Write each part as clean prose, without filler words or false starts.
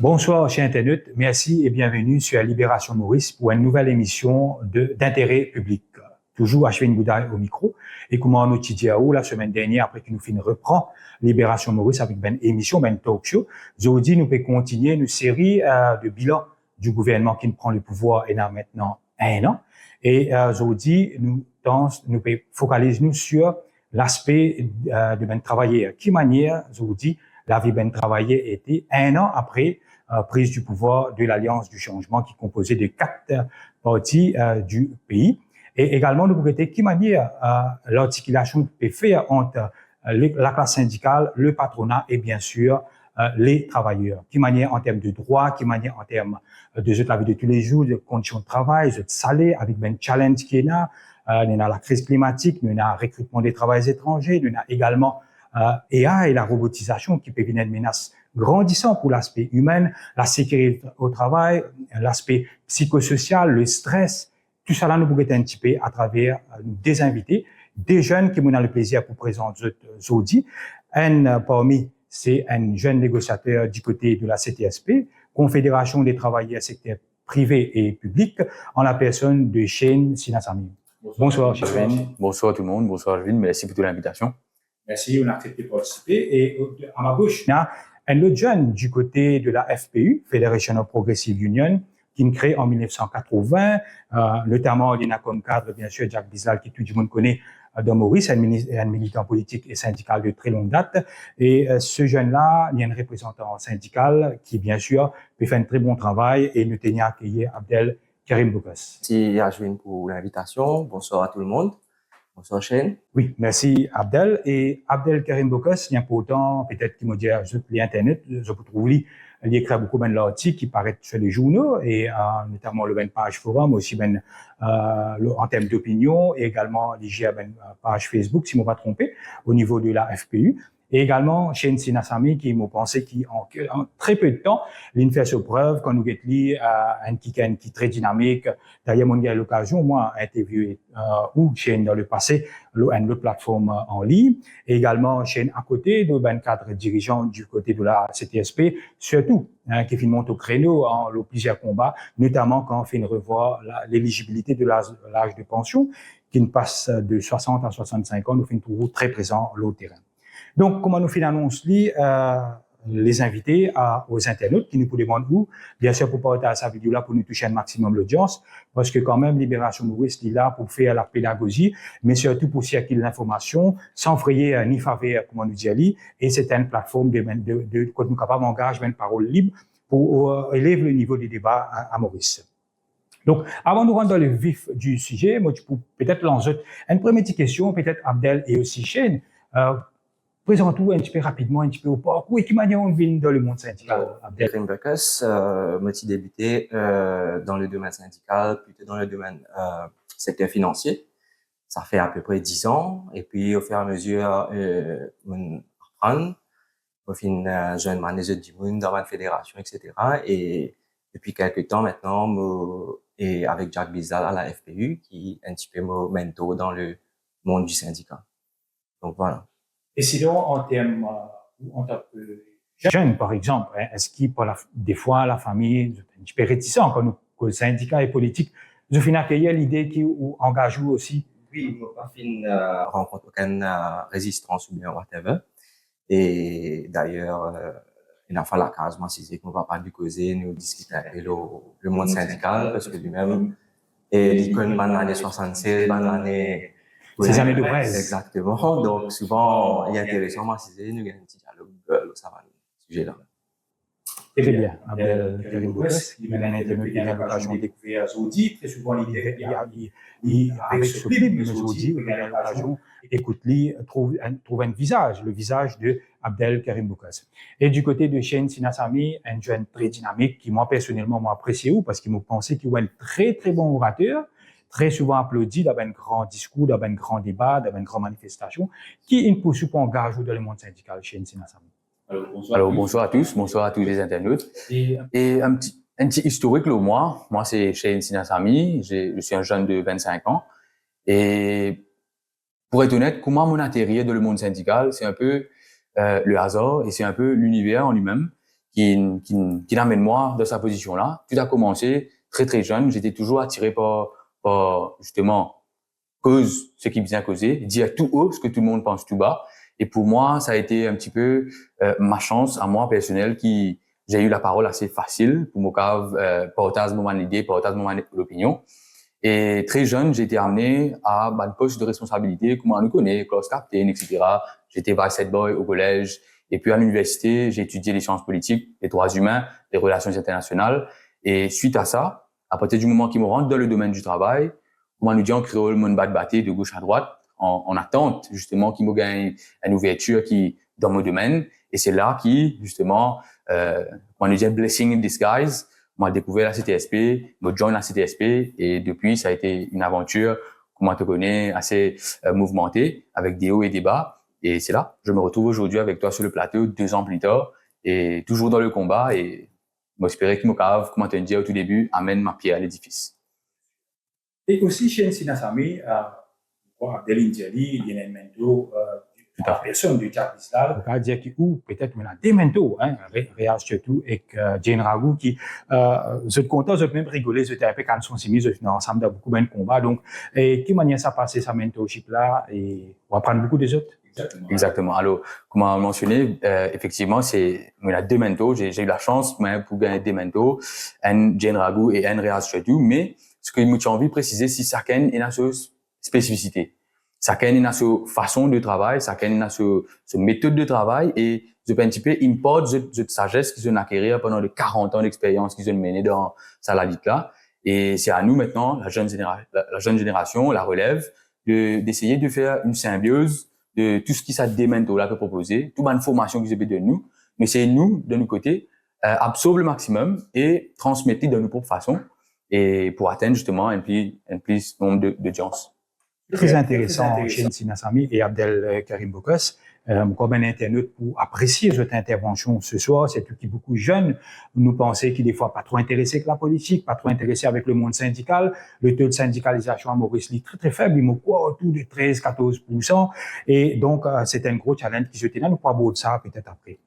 Bonsoir, chers internautes. Merci et bienvenue sur Libération Maurice pour une nouvelle émission d'intérêt public. Toujours Ashwin Bouddha au micro. Et comment nous Tidiaou, la semaine dernière, après que nous finissons reprend Libération Maurice avec une émission, une talk show. Aujourd'hui, nous pouvons continuer une série de bilans du gouvernement qui nous prend le pouvoir et n'a maintenant un an. Et aujourd'hui, nous pouvons focaliser nous sur l'aspect de ben travailler. Qui manière, aujourd'hui, la vie ben travailler était un an après prise du pouvoir de l'Alliance du changement qui est composée de 4 partis du pays. Et également, nous pourrions qui manière l'articulation peut faire entre la classe syndicale, le patronat et bien sûr les travailleurs. Qui manière en termes de droits, qui manière en termes de la vie de tous les jours, de conditions de travail, de salaire, avec ben challenge qui est là. Nous avons la crise climatique, nous avons le recrutement des travailleurs étrangers, nous avons également AI et la robotisation qui peut venir une menace grandissante pour l'aspect humain, la sécurité au travail, l'aspect psychosocial, le stress. Tout ça là, nous pourrions un petit peu à travers des invités, des jeunes qui m'ont le plaisir pour présenter aujourd'hui. Un parmi, c'est un jeune négociateur du côté de la CTSP, Confédération des travailleurs secteur privé et public, en la personne de Shane Sinasamy. Bonsoir, Shane. Bonsoir tout le monde. Bonsoir, Ashwin. Merci pour l'invitation. Merci, on a accepté de participer. Et à ma gauche, il y a un autre jeune du côté de la FPU, Federation of Progressive Union, qui est créé en 1980, notamment il y a comme cadre, bien sûr, Jacques Bizal, qui tout le monde connaît dans Maurice, un militant politique et syndical de très longue date. Et ce jeune-là, il y a un représentant syndical qui, bien sûr, peut faire un très bon travail et nous tenons à accueillir Abdel Karim Boukas. Merci Ashwin pour l'invitation. Bonsoir à tout le monde. Bonsoir, Shane. Oui, merci Abdel. Et Abdel Karim Boukas, il y a pourtant, peut-être qu'il m'a dit, les Internet, je peux trouver, il écrit beaucoup d'articles qui paraissent sur les journaux, et notamment le page forum, aussi en termes d'opinion, et également les page Facebook, si je ne me pas trompé, au niveau de la FPU. Et également, Shane Sinasamy, qui m'a pensé en très peu de temps, il fait ses preuves quand nous avons un qui est très dynamique. D'ailleurs, on a eu l'occasion, moi, interviewer ou Shane dans le passé, une plateforme en ligne. Et également, Shane à côté de 24 dirigeants du côté de la CTSP, surtout, qui monte au créneau en plusieurs combats, notamment quand on fait une revoir l'éligibilité de l'âge de pension, qui ne passe de 60 à 65 ans, nous fait toujours très présent au terrain. Donc, comment nous finalement les invités aux internautes qui nous demandent où, bien sûr, pour partager sa vidéo là pour nous toucher un maximum l'audience, parce que quand même, Libération Maurice est là pour faire la pédagogie, mais surtout pour circuler l'information, sans frayer ni faveur, comment nous dit, et c'est une plateforme de quand nous capables d'engager une parole libre pour élever le niveau des débats à Maurice. Donc, avant de rentrer dans le vif du sujet, moi, tu peux peut-être lancer une première petite question, peut-être Abdel et aussi Shane. Présente-vous un petit peu rapidement, un petit peu au parcours et qui manière on vient dans le monde syndical. Abdel Karim Boukas, moi j'ai débuté dans le domaine syndical, plutôt dans le domaine secteur financier. Ça fait à peu près 10 ans. Et puis au fur et à mesure, on apprend, on fait une jeune manager du monde dans la fédération, etc. Et depuis quelques temps maintenant, et avec Jacques Bizal à la FPU, qui est un petit peu mon mentor dans le monde du syndicat. Donc voilà. Et sinon, en termes jeunes, par exemple, est-ce qu'il, des fois, la famille, un petit peu réticent quand le syndicat et politique, je finis accueillir l'idée qui engage vous aussi? Oui, moi, pas fin rencontre aucune résistance ou bien whatever. Et d'ailleurs, il a fallu la case, moi, c'est qu'on va pas du causer, nous discuter avec le monde syndical, parce que lui-même, et l'icône, dans l'année 66, dans l'année, ces années de braise. Exactement. Donc, souvent, il est intéressant, moi, c'est nous, il y a un petit dialogue, ça va, le sujet là. Très bien. Abdel Karim Boukas, il m'a été à l'occasion de découvrir Zodi. Très souvent, il avec ce film, Zodi, il a l'occasion d'écouter, trouve un visage, le visage de Abdel Karim Boukas. Et du côté de Shane Sinasamy, un jeune très dynamique qui, moi, personnellement, m'a apprécié parce qu'il m'a pensé qu'il était un très, très bon orateur, très souvent applaudi dans un grand discours, dans un grand débat, dans une grande manifestation, qui ne poursuit pas engagé dans le monde syndical, Shane Sinasamy. Alors, bonsoir à tous, bonsoir à tous les internautes. Et un petit historique, là, moi, c'est Shane Sinasamy, je suis un jeune de 25 ans. Et pour être honnête, comment mon atterri dans le monde syndical, c'est un peu le hasard et c'est un peu l'univers en lui-même qui l'amène moi dans sa position-là. Tout a commencé très, très jeune. J'étais toujours attiré par justement, cause ce qui vient causer, dire tout haut ce que tout le monde pense tout bas. Et pour moi, ça a été un petit peu ma chance à moi personnelle qui j'ai eu la parole assez facile pour me porter mon idée, porter mon opinion. Et très jeune, j'ai été amené à un poste de responsabilité, comme on nous connaît, class captain, etc. J'étais vice head boy au collège. Et puis à l'université, j'ai étudié les sciences politiques, les droits humains, les relations internationales. Et suite à ça, à partir du moment qu'ils me rentrent dans le domaine du travail, comme on nous dit en créole, mon batté de gauche à droite, en attente justement qu'ils me gagnent une ouverture dans mon domaine. Et c'est là qui, justement, on nous dit blessing in disguise, m'a découvert la CTSP, m'a joint la CTSP, et depuis, ça a été une aventure, comme on te connaît, assez mouvementée, avec des hauts et des bas. Et c'est là, je me retrouve aujourd'hui avec toi sur le plateau 2 ans plus tard, et toujours dans le combat, et m'espérer que mon cave, comme on te dit au tout début, amène ma pierre à l'édifice. Et aussi, chez Sinasami, Abdel Indiali, il y a un mentor, la personne du Jack Islam, on va dire que, ou peut-être maintenant des mentors, hein, Réal surtout, et Jane Ragou, qui, je suis content, je peux même rigoler, je t'ai appelé quand ils sont simis, je suis ensemble dans beaucoup de combats. Donc, et qui manière ça passer sa mentorship-là, et on va prendre beaucoup des autres. Exactement. Alors, comme on a mentionné, effectivement, il y a 2 mentors. J'ai eu la chance, pour gagner 2 mentors, un Jane Ragou et un Réal surtout, mais ce que j'ai envie de préciser, c'est chacun a sa spécificité. Chacun a sa façon de travail, chacun a sa méthode de travail, et je peux un petit peu importe cette sagesse qu'ils ont acquérie pendant les 40 ans d'expérience qu'ils ont mené dans sa vie là. Et c'est à nous maintenant, la jeune génération, la relève, d'essayer de faire une symbiose de tout ce qui s'est des mentors là peut proposer, toute l'information qu'ils ont de nous, mais c'est nous, de notre côté, absorber le maximum et transmettre de nos propres façons, et pour atteindre justement un plus nombre de gens. Très intéressant, chez Sinasami et Abdel Karim Bokos, comme un internaute pour apprécier cette intervention ce soir. C'est tout qui beaucoup jeunes nous pensaient qui des fois pas trop intéressés avec la politique, pas trop intéressés avec le monde syndical. Le taux de syndicalisation à Maurice est très très faible, il me quoi autour de 13-14%. Et donc c'est un gros challenge qui se tient là. Nous pourrons aborder ça peut-être après.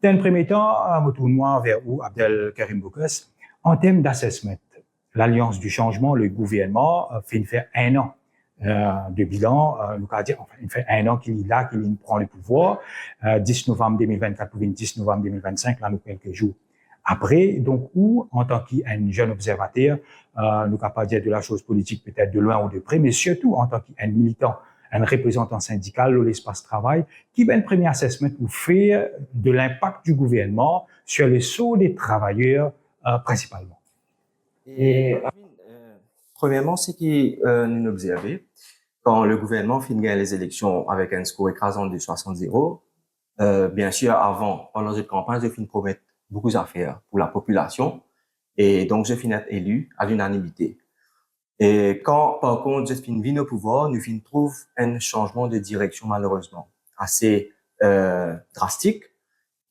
Dans un premier temps, me tourne vers où Abdel Karim Bokos. En termes d'assessment, l'Alliance du changement, le gouvernement fait faire 1 an de bilan. Nous allons dire, enfin, il fait 1 an qu'il est là, qu'il prend le pouvoir. 10 novembre 2024 pour 10 novembre 2025, là, nous quelques jours après. Donc, où, en tant qu'un jeune observateur, nous allons pas dire de la chose politique peut-être de loin ou de près, mais surtout en tant qu'un militant, un représentant syndical de l'espace travail, qui va un premier assessment pour faire de l'impact du gouvernement sur les sauts des travailleurs principalement. Et premièrement, c'est que nous observons, quand le gouvernement finit les élections avec un score écrasant de 60-0, bien sûr, avant, pendant cette campagne, je finis promettre beaucoup d'affaires pour la population, et donc je finis être élu à l'unanimité. Et quand, par contre, je finis venu au pouvoir, nous finissons trouve un changement de direction, malheureusement, assez drastique.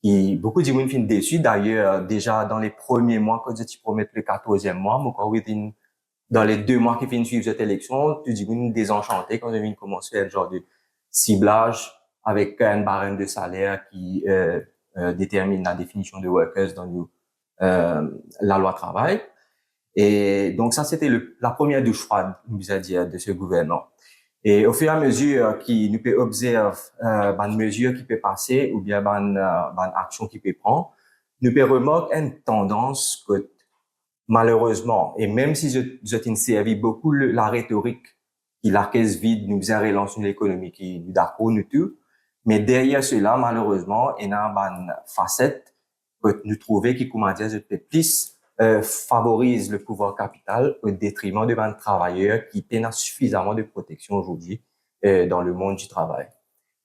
Et beaucoup de gens sont déçus. D'ailleurs, déjà dans les premiers mois, quand je te promets le 14e mois, dans les 2 mois qui viennent suivre cette élection, tu dis désenchanté quand je viens commencer un genre de ciblage avec un barème de salaire qui détermine la définition de workers dans la loi travail. Et donc ça, c'était la première douche froide, nous a dit, de ce gouvernement. Et au fur et à mesure qu'il nous peut observer une mesure qui peut passer ou bien une action qui peut prendre, nous peut remarquer une tendance que malheureusement, et même si je t'ai servi beaucoup la rhétorique qui la caisse vide nous a relancé l'économie qui nous d'accord nous tout, mais derrière cela, malheureusement, il y a une facette que nous trouvons qui, comment dire, plus favorise le pouvoir capital au détriment de travailleurs qui peinent suffisamment de protection aujourd'hui dans le monde du travail.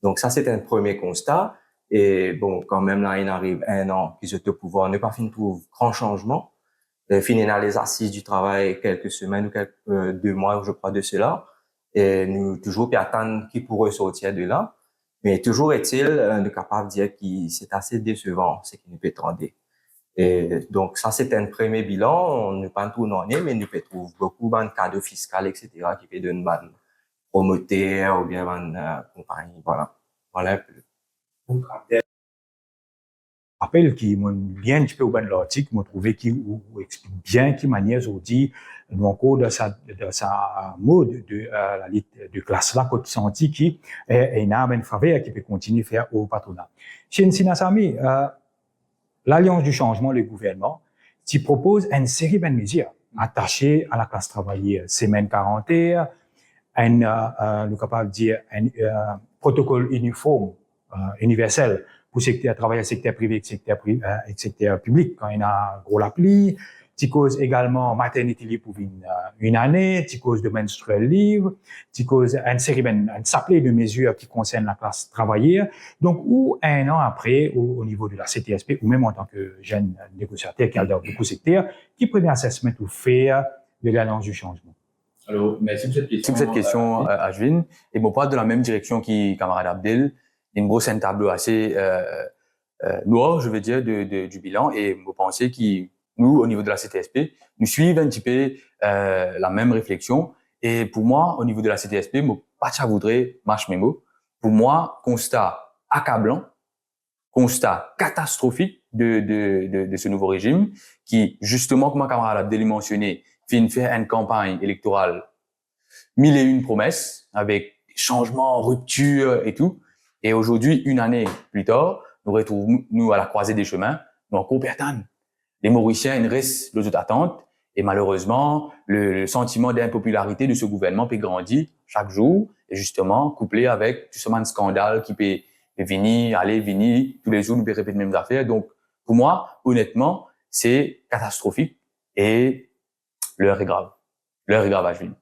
Donc ça, c'est un premier constat. Et bon, quand même là, il arrive 1 an qu'ils étaient au pouvoir, ne pas finir trouve grand changement. Finir dans les assises du travail quelques semaines ou 2 mois, je crois, de cela. Et nous toujours puis attendre qui pourrait sortir de là. Mais toujours est-il de capable de dire que c'est assez décevant ce qui nous peut attendre. Et donc, ça, c'est un premier bilan. On ne peut pas tout en est, mais nous peut trouver beaucoup de cadeaux fiscaux, etc., qui peut donner un promoteur ou bien une compagnie. Voilà. Voilà un peu. rappelle qui m'ont bien un petit peu au bas de l'article, m'ont trouvé qui explique bien qui manière aujourd'hui nous encore de sa mode de la lutte de classe là qui senti qui est une faveur qui peut continuer à faire au patronat. Chez Nsinasami, l'Alliance du changement, le gouvernement, qui propose une série de mesures attachées à la classe travaillée, semaine 40 heures, nous capable de dire un protocole uniforme, universel pour secteur travail, secteur privé, secteur public quand il y a gros l'appli. Tu causes également maternité libre pour une année, tu causes de menstruel libre, tu causes une série, un samplet de mesures qui concernent la classe travaillée. Donc, ou un an après, au niveau de la CTSP, ou même en tant que jeune négociateur qui a dans beaucoup de secteurs, qui prenait assessment ou faire de l'Alliance du changement. Alors, merci pour cette question, Ashwin. Et bon, pas de la même direction qui camarade Abdel. Une grosse tableau assez noir, je veux dire, du bilan. Et vous pensez nous, au niveau de la CTSP, nous suivons un petit peu la même réflexion. Et pour moi, au niveau de la CTSP, moi, pas ça voudrait marche mes mots. Pour moi, constat accablant, constat catastrophique de ce nouveau régime qui, justement, comme ma camarade Abdel mentionné, fait une campagne électorale 1001 promesses avec changements, ruptures et tout. Et aujourd'hui, une année plus tard, nous retrouvons nous à la croisée des chemins, nous encore perdons. Les Mauriciens, ils restent les autres attentes. Et malheureusement, le sentiment d'impopularité de ce gouvernement peut grandir chaque jour. Et justement, couplé avec tout ce man scandale qui peut venir, tous les jours, nous peut répéter les mêmes affaires. Donc, pour moi, honnêtement, c'est catastrophique. Et l'heure est grave. L'heure est grave à Jules.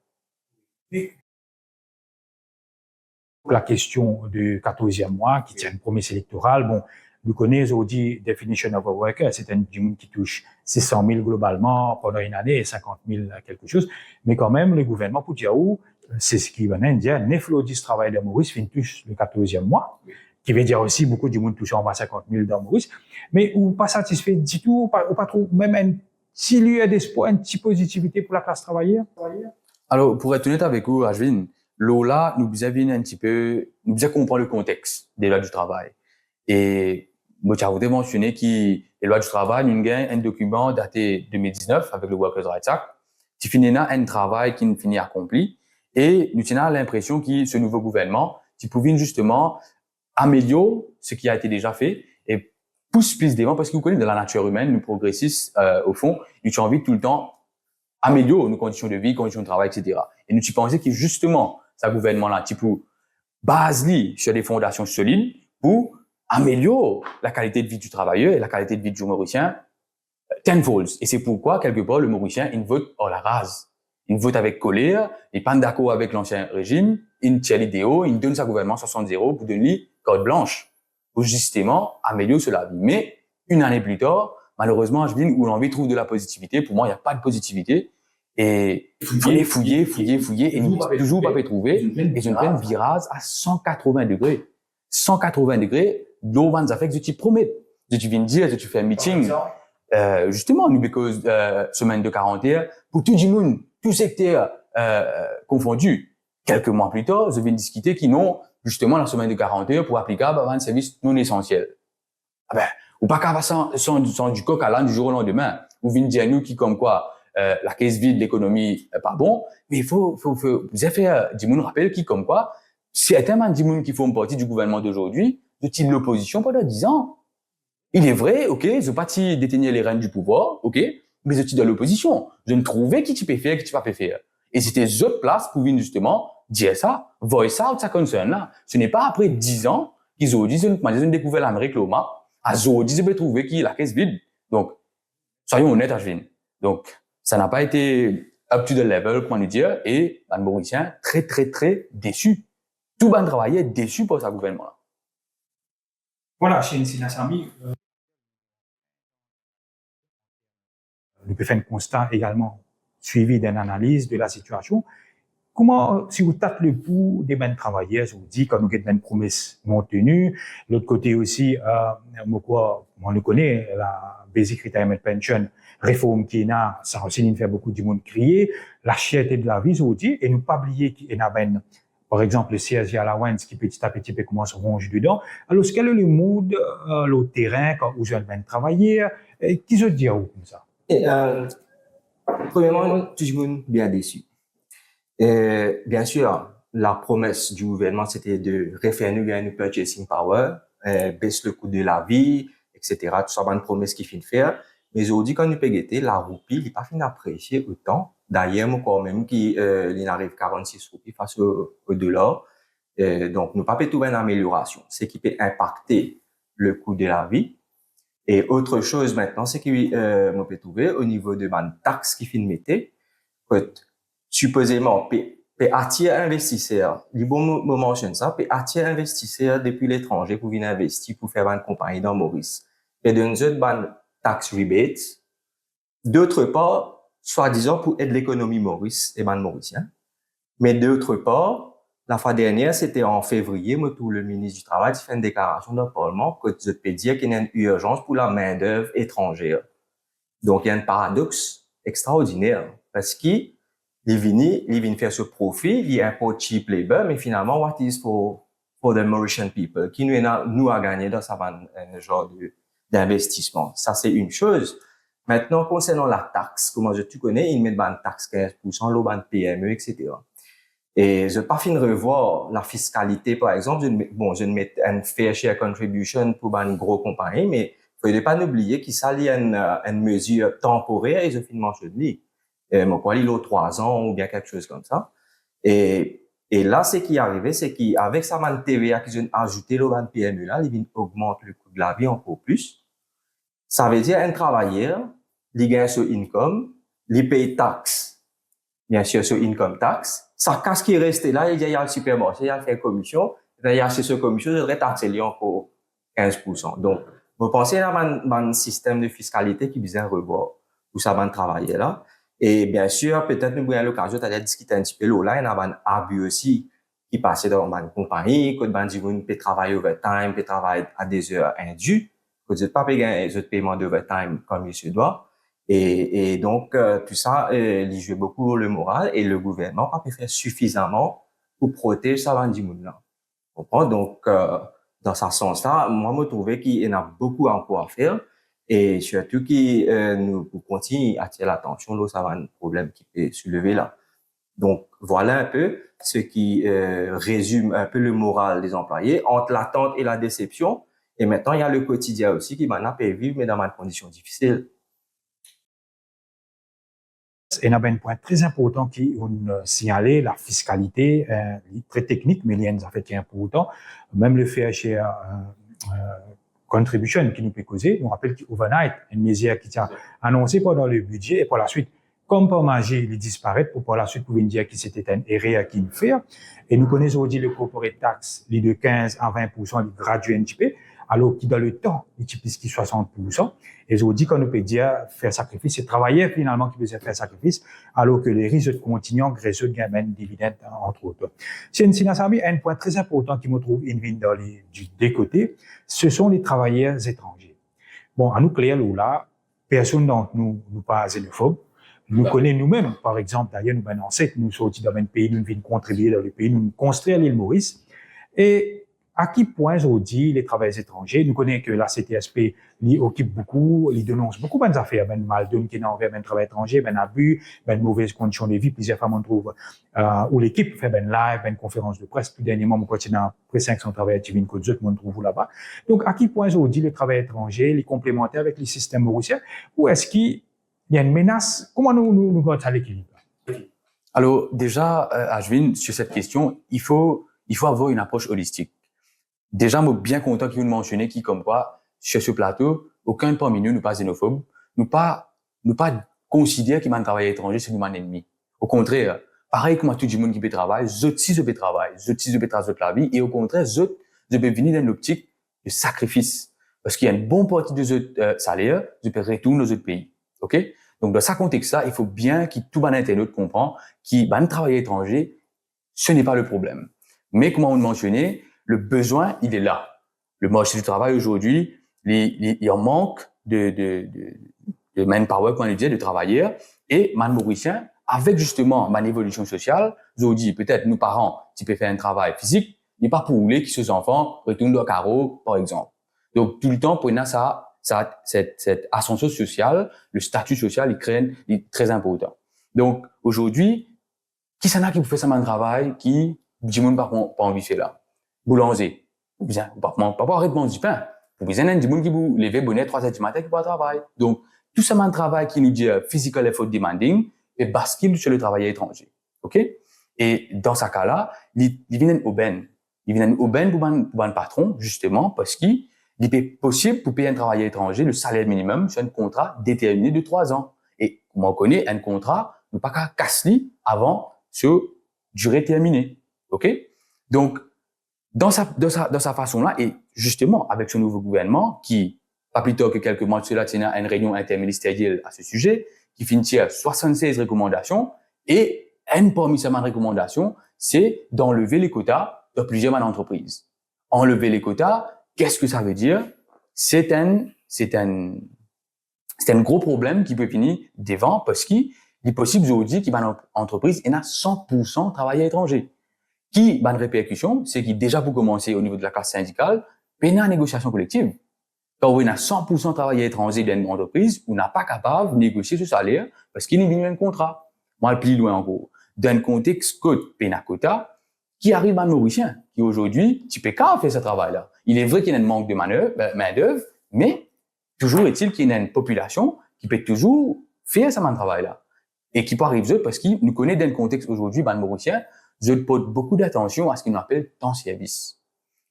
La question du 14e mois, qui tient une promesse électorale, bon, nous connaissons aujourd'hui Definition of a Worker, c'est un monde qui touche 600 000 globalement pendant une année et 50 000 quelque chose. Mais quand même, le gouvernement, pour dire où, c'est ce qui va dire, 9 lodis travail de Maurice fin touche le 14e mois, qui veut dire aussi beaucoup du monde touche en bas 50 000 dans Maurice. Mais ou pas satisfait du tout, ou pas trop, même un petit lieu d'espoir, une petite positivité pour la classe travaillée. Alors, pour être honnête avec vous, Ashwin, Lola, nous avons un petit peu, nous avons compris le contexte des lois du travail. Et, moi, tu as mentionné que les lois du travail, nous avons un document daté 2019 avec le Workers' Rights Act, qui finit un travail qui finit accompli. Et nous avons l'impression que ce nouveau gouvernement, qui pouvait justement améliorer ce qui a été déjà fait et pousse plus devant parce que vous connaissez de la nature humaine, nous progressistes, au fond, nous avons envie tout le temps améliorer nos conditions de vie, conditions de travail, etc. Et nous pensons que justement, ce gouvernement-là, qui peut baser sur des fondations solides pour améliorer la qualité de vie du travailleur et la qualité de vie du Mauricien tenfold. Et c'est pourquoi, quelque part, le Mauricien, il vote hors la rase. Il vote avec colère, il n'est pas d'accord avec l'ancien régime, il tient l'idéal, il donne sa gouvernement 60-0 pour donner carte blanche pour justement améliorer cela. Mais, une année plus tard, malheureusement, je dis où l'envie trouve de la positivité. Pour moi, il n'y a pas de positivité. Et fouiller, et nous toujours pas trouver. Et ils ont fait un virage à 180 degrés. 180 degrés, l'eau va nous affecter, je te promets. Je te viens de dire, je te fais un meeting, justement, nous, because, semaine de 40 heures, pour tout le monde, tout secteur, confondu. Quelques mois plus tard, je viens de discuter qu'ils n'ont, justement, la semaine de 40 heures pour applicable à un service non essentiel. Ah ben, ou pas qu'à sans du coq à l'âne du jour au lendemain. Vous venez dire à nous qui, comme quoi, la caisse vide, l'économie, pas bon, mais il faut, vous avez fait, Dimoun rappelle qui, comme quoi, certains Dimoun qui font partie du gouvernement d'aujourd'hui, de l'opposition pendant 10 ans. Il est vrai, ok, je pas détenir les rênes du pouvoir, ok, mais je suis dans l'opposition. Je ne trouvais qui tu peux faire, qui tu vas pas faire. Et c'était autres places pour venir justement dire ça, voice out ça concerne là. Ce n'est pas après 10 ans qu'ils ont dit, ils ont découvert l'Amérique, l'OMA, ils ont dit, ils ont trouvé qui la caisse vide. Donc, soyons honnêtes, Ashwin. Donc, ça n'a pas été up to the level, comment nous dire, et les Mauriciens très, très, très déçus. Tout le monde travaillait déçu pour ce gouvernement-là. Voilà, chez Nsinasami, nous pouvons faire un constat également suivi d'une analyse de la situation. Comment, si vous tapez le pouls des mêmes travailleurs, vous dites quand nous avons une promesse non tenue, l'autre côté aussi, on le connaît, la Basic Retirement Pension, réforme qui est là, ça aussi nous fait beaucoup du monde crier, la cherté de la vie, vous dites, et nous pas oublier qu'il y a une par exemple, le CSG allowance qui petit à petit peut commencer à ronger dedans. Alors, quel est le mood, le terrain, quand vous allez travailler, qui se dit comme ça? Et, premièrement, tout le monde bien déçu. Bien sûr, la promesse du gouvernement, c'était de refaire une purchasing power, baisse le coût de la vie, etc. Tout ça, c'est une promesse qui finit de faire. Mais aujourd'hui, quand nous payons, la roupie, il n'est pas fin d'apprécier autant. D'ailleurs, moi, quand même, il arrive 46 roupies face au dollar. Donc, nous pas peut trouver une amélioration. C'est qui peut impacter le coût de la vie. Et autre chose maintenant, c'est que, moi, peut trouver au niveau de ma taxe qui finit de mettre, supposément, peut attirer investisseurs. Du bon moment, ça, peut attirer investisseurs depuis l'étranger pour venir investir, pour faire une compagnie dans Maurice. Et d'une autre bonne tax rebate. D'autre part, soi-disant pour aider l'économie Maurice et ban mauricien. Mais d'autre part, la fois dernière, c'était en février, moi, tout le ministre du Travail, il fait une déclaration dans le Parlement que je peux dire qu'il y a une urgence pour la main-d'œuvre étrangère. Donc, il y a un paradoxe extraordinaire parce qu'il vient faire ce profit, il import cheap labor, mais finalement, what is for the Mauritian people, qui nous a gagné dans ce genre d'investissement. Ça, c'est une chose. Maintenant, concernant la taxe, comment tu connais, ils mettent une taxe 15%, l'eau, une PME, etc. Et je pas fin de revoir la fiscalité, par exemple. Je ne mets un fair share contribution pour une grosse compagnie, mais faut pas oublier qu'il s'allie à une mesure temporaire et je finis de mentionner. Mon quoi, il a 3 ans ou bien quelque chose comme ça. Et là, ce qui est arrivé, c'est qu'avec sa man TVA qu'ils ont ajouté le ban PME là, il augmente le coût de la vie encore plus. Ça veut dire un travailleur, il gagne sur income, il paye taxe, bien sûr sur income tax. Ça casse qui reste là, il y a le supermarché, il y a fait commission, il y a acheté ce commission, il devrait taxer encore 15%. Donc, vous pensez à un système de fiscalité qui vient revoir pour ça va travailler là. Et bien sûr, peut-être nous avons l'occasion d'aller discuter un petit peu là, il y a un abus aussi qui passait dans une compagnie, que ben on peut travailler overtime, peut travailler à des heures indues, que vous n'êtes pas payé les autres paiements d'overtime comme il se doit. Et donc, tout ça, il joue beaucoup le moral et le gouvernement n'a pas fait suffisamment pour protéger ça dans le monde-là. Donc, dans ce sens-là, moi, je trouvais qu'il y en a beaucoup encore à faire et surtout nous continuons à attirer l'attention là, ça va un problème qui peut soulever là. Donc, voilà un peu ce qui résume un peu le moral des employés entre l'attente et la déception. Et maintenant, il y a le quotidien aussi qui maintenant peut vivre, mais dans des conditions difficiles. Et il y a un point très important qui on signalé, la fiscalité, très technique, mais il y a en fait qui est important. Même le fait chez contribution qui nous peut causer, on rappelle qu'overnight, une mesure qui tient annoncée pendant le budget et par la suite, comme par magie, il disparaît pour par la suite pouvoir dire que c'était un erreur qui nous fait. Et nous connaissons aujourd'hui le corporate tax, les de 15 à 20%, il gradué un petit peu, alors que dans le temps, il est plus que 60%. Et je vous dis qu'on peut dire faire sacrifice, c'est travailler finalement qui veut faire sacrifice, alors que les risques continuent à graisser de gain dividendes, entre autres. C'est un point très important qui me trouve dans les deux côtés, ce sont les travailleurs étrangers. Bon, à nous clair, là, personne d'entre nous pas xénophobe. Nous connaissons nous-mêmes, par exemple, d'ailleurs, nous ben ancêtres, nous sortis dans un pays, nous venons contribuer dans le pays, nous construire l'île Maurice. Et à quel point aujourd'hui les travailleurs étrangers, nous connaissons que la CTSP lui occupe beaucoup, lui dénonce beaucoup de affaires, ben mal donne qui est envers ben travail étranger, ben abus, ben mauvaises conditions de vie, plusieurs fois on trouve où l'équipe fait ben live, ben conférence de presse, tout dernièrement on continue dans près 500 travailleurs qui viennent côté on trouve là-bas. Donc à quel point aujourd'hui le travail étranger, les complémentaires avec les systèmes mauriciens, ou est-ce qu'il y a une menace? Comment nous gardons l'équilibre? Alors déjà, Ashwin, sur cette question, il faut avoir une approche holistique. Déjà, je suis bien content que vous mentionniez qui, comme quoi, sur ce plateau, aucun parmi nous n'est pas xénophobe. Nous pas considérer qu'il y a un travail étranger, c'est nous un ennemi. Au contraire, pareil comme tout le monde qui peut travailler, je peux travailler, je peux traverser la vie, et au contraire, je peux venir dans l'optique de sacrifice. Parce qu'il y a une bonne partie de ce salaire, je peux retourner dans autres pays. OK? Donc, dans ce contexte-là, il faut bien que tout le internaute comprenne qu'un travail étranger, ce n'est pas le problème. Mais, comme on mentionnait, le besoin, il est là. Le marché du travail aujourd'hui, il en manque de manpower, comme on disait, de travailleurs. Et man mauricien, avec justement ma évolution sociale, je dis peut-être nous parents, tu peux faire un travail physique, mais pas pour rouler que ces enfants retournent dans le carreau, par exemple. Donc tout le temps, pour cette ascension sociale, le statut social, il est très important. Donc aujourd'hui, qui s'en a qui vous fait ça un travail qui du monde pas envie de faire là? Boulanger, bien, pas arrêter de manger du pain. Vous besoin d'un monde qui vous levez bonnet 3 heures du matin qui va travailler. Donc tout ça un travail qui nous dit physical effort demanding et bascule sur le travail étranger. OK? Et dans ce cas-là, il vient aubaine. Il vient aubaine pour un patron justement parce qu'il est possible pour payer un travail étranger le salaire minimum sur un contrat déterminé de 3 ans. Et comme on connaît un contrat, ne pas qu'à casser avant sur durée terminée. OK? Donc dans sa façon-là, et justement avec ce nouveau gouvernement qui, pas plus tard que quelques mois de cela, tient une réunion interministérielle à ce sujet, qui finit à 76 recommandations, et une parmi ces recommandations, c'est d'enlever les quotas de plusieurs entreprises. Enlever les quotas, qu'est-ce que ça veut dire? C'est un gros problème qui peut finir devant parce qu'il est possible aujourd'hui qu'il y ait une entreprise et a 100% travailleurs étrangers. Qui a une répercussion, c'est qu'il déjà pour commencer au niveau de la classe syndicale, il y a une négociation collective. Quand on a 100% travailleurs étrangers dans une entreprise, on n'a pas capable de négocier ce salaire parce qu'il y a un contrat. Moi, le plus loin en gros. Dans un contexte que Pénacota, qui arrive à Mauricien, qui aujourd'hui, tu peux pas faire ce travail-là. Il est vrai qu'il y a un manque de main-d'œuvre, mais toujours est-il qu'il y a une population qui peut toujours faire ce travail-là. Et qui peut arriver parce qu'il nous connaît dans le contexte aujourd'hui, Mauricien, je porte beaucoup d'attention à ce qu'on appelle temps service.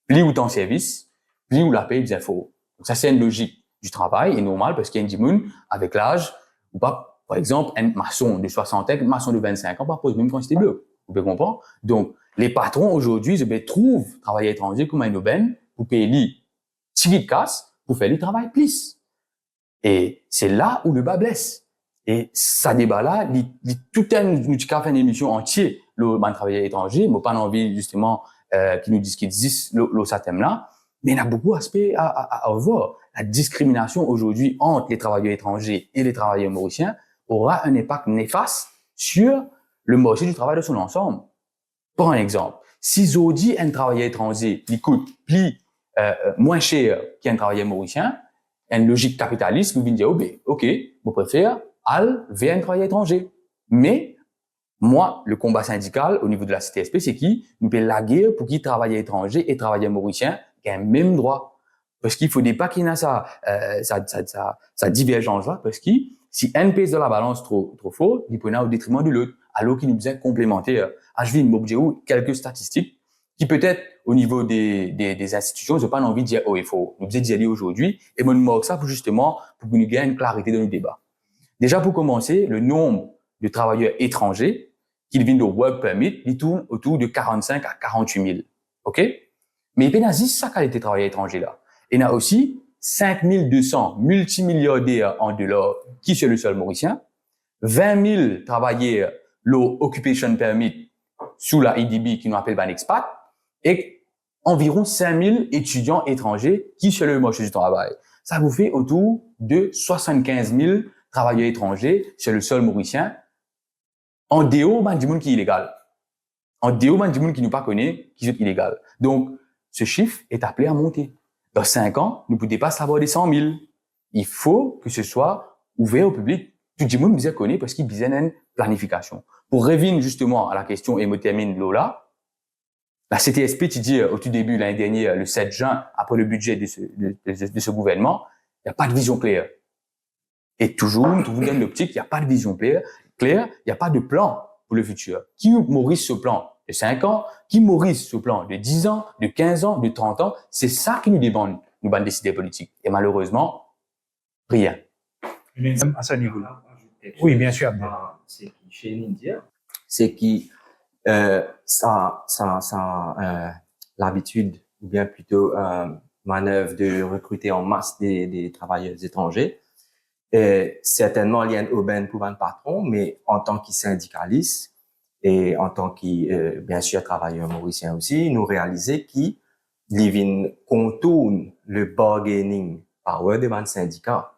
Plus ou temps service, plus ou la paye des infos. Donc ça, c'est une logique du travail et normal parce qu'il y a un monde avec l'âge ou pas, par exemple, un maçon de 60 ans, un maçon de 25 ans, pas pose même quantité bleue. Vous pouvez comprendre? Donc, les patrons aujourd'hui, trouvent travail étranger comme un aubaine pour payer les tickets de casse pour faire le travail plus. Et c'est là où le bas blesse. Et ça débat-là, tout nous fait une émission entière, le travailleur étranger, mais pas envie, justement, qui nous disent ce thème-là. Mais il y a beaucoup d'aspects à voir. La discrimination aujourd'hui entre les travailleurs étrangers et les travailleurs mauriciens aura un impact néfaste sur le marché du travail de son ensemble. Pour un exemple, si Zodi, un travailleur étranger, il coûte plus, moins cher qu'un travailleur mauricien, une logique capitaliste, vous venez dire, OK, vous préférez vers un travailleur étranger. Mais, moi, le combat syndical au niveau de la CTSP, c'est qui nous paie la guerre pour qui travailleur étranger et travailleur mauricien aient un même droit. Parce qu'il faut pas qu'il y ait sa divergence-là, parce que si un pèse dans la balance trop fort, il peut aller au détriment de l'autre, alors qu'il nous besoin complémentaire. Je vais vous quelques statistiques qui peut-être au niveau des institutions, j'ai pas envie de dire, il faut, nous besoin d'y aller aujourd'hui, et moi, nous marque ça pour justement, pour que nous gagnions une clarité dans le débat. Déjà, pour commencer, le nombre de travailleurs étrangers qui viennent de work permit, il tourne autour de 45 à 48 000. OK? Mais il y a juste ça qualité de travailleurs étrangers là. Il y a aussi 5200 multimilliardaires en dollars qui sont le sol mauricien, 20 000 travailleurs low occupation permit sous la IDB qui nous appelle ban expat, et environ 5 000 étudiants étrangers qui sont le marché du travail. Ça vous fait autour de 75 000 travailleurs étrangers sur le sol mauricien, en dehors du monde qui est illégal. En dehors du monde qui nous pas connaît, qui est illégal. Donc, ce chiffre est appelé à monter. Dans 5 ans, nous ne pouvons pas savoir des 100 000. Il faut que ce soit ouvert au public. Tout le monde nous connaît parce qu'il y a une planification. Pour revenir justement à la question et me termine Lola, la CTSP, tu dis au tout début l'année dernière, le 7 juin, après le budget de ce gouvernement, il n'y a pas de vision claire. Et toujours, on vous donne l'optique, il n'y a pas de vision claire, il n'y a pas de plan pour le futur. Qui Maurice ce plan de 5 ans? Qui Maurice ce plan de 10 ans, de 15 ans, de 30 ans? C'est ça qui nous demande, nous, bandes décideurs politiques. Et malheureusement, rien. Même à ce niveau-là. Oui, bien sûr. C'est qui chez l'India, c'est qui l'habitude, ou bien plutôt manœuvre de recruter en masse des travailleurs étrangers. Certainement, il y a une aubaine pour un patron, mais en tant que syndicaliste et en tant que, bien sûr, travailleur mauricien aussi, nous réaliser qu'il contourne le bargaining power devant le syndicat.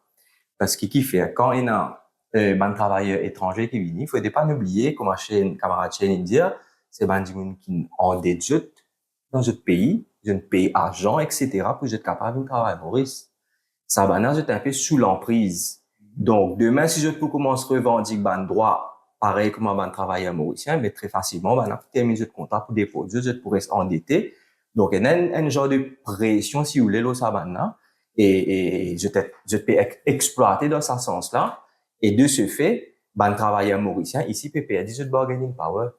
Parce que qui fait, quand il y a ban travailleurs étrangers qui viennent. Il faut pas oublier, comme camarade chez India, c'est ban qui ont des jeux dans notre pays, je ne paye argent, etc., pour être capable de travailler, Maurice. Ça, ben, je un peu sous l'emprise. Donc, demain, si je peux commencer à revendiquer ban droit, pareil comme un travailleur mauricien, mais très facilement, ben, on termine le contrat pour déposer, je pourrais s'endetter. Donc, il y a un genre de pression, si vous voulez, là, ça, ben, et je peux exploiter dans ce sens-là. Et de ce fait, ban travailleur mauricien, ici, peut perdre du bargaining power.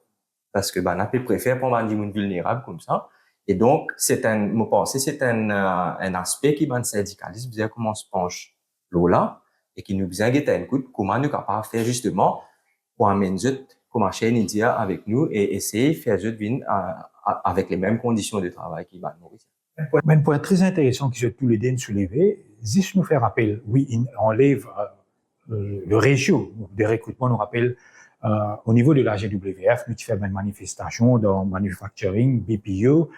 Parce que, ben, on préfère prendre des gens vulnérables comme ça. Et donc, c'est un aspect qui, ben, syndicaliste, bien comment on se penche là, et qui nous besoin de un coup, comment nous capable faire justement, pour amener comment chaîne India avec nous et essayer de faire avec les mêmes conditions de travail qui va nous. Un point très intéressant qui se tous les deux soulever, juste nous faire rappel, oui, on enlève le ratio des recrutements, nous rappelle au niveau de la GWF, nous faisons une manifestation dans manufacturing, BPO,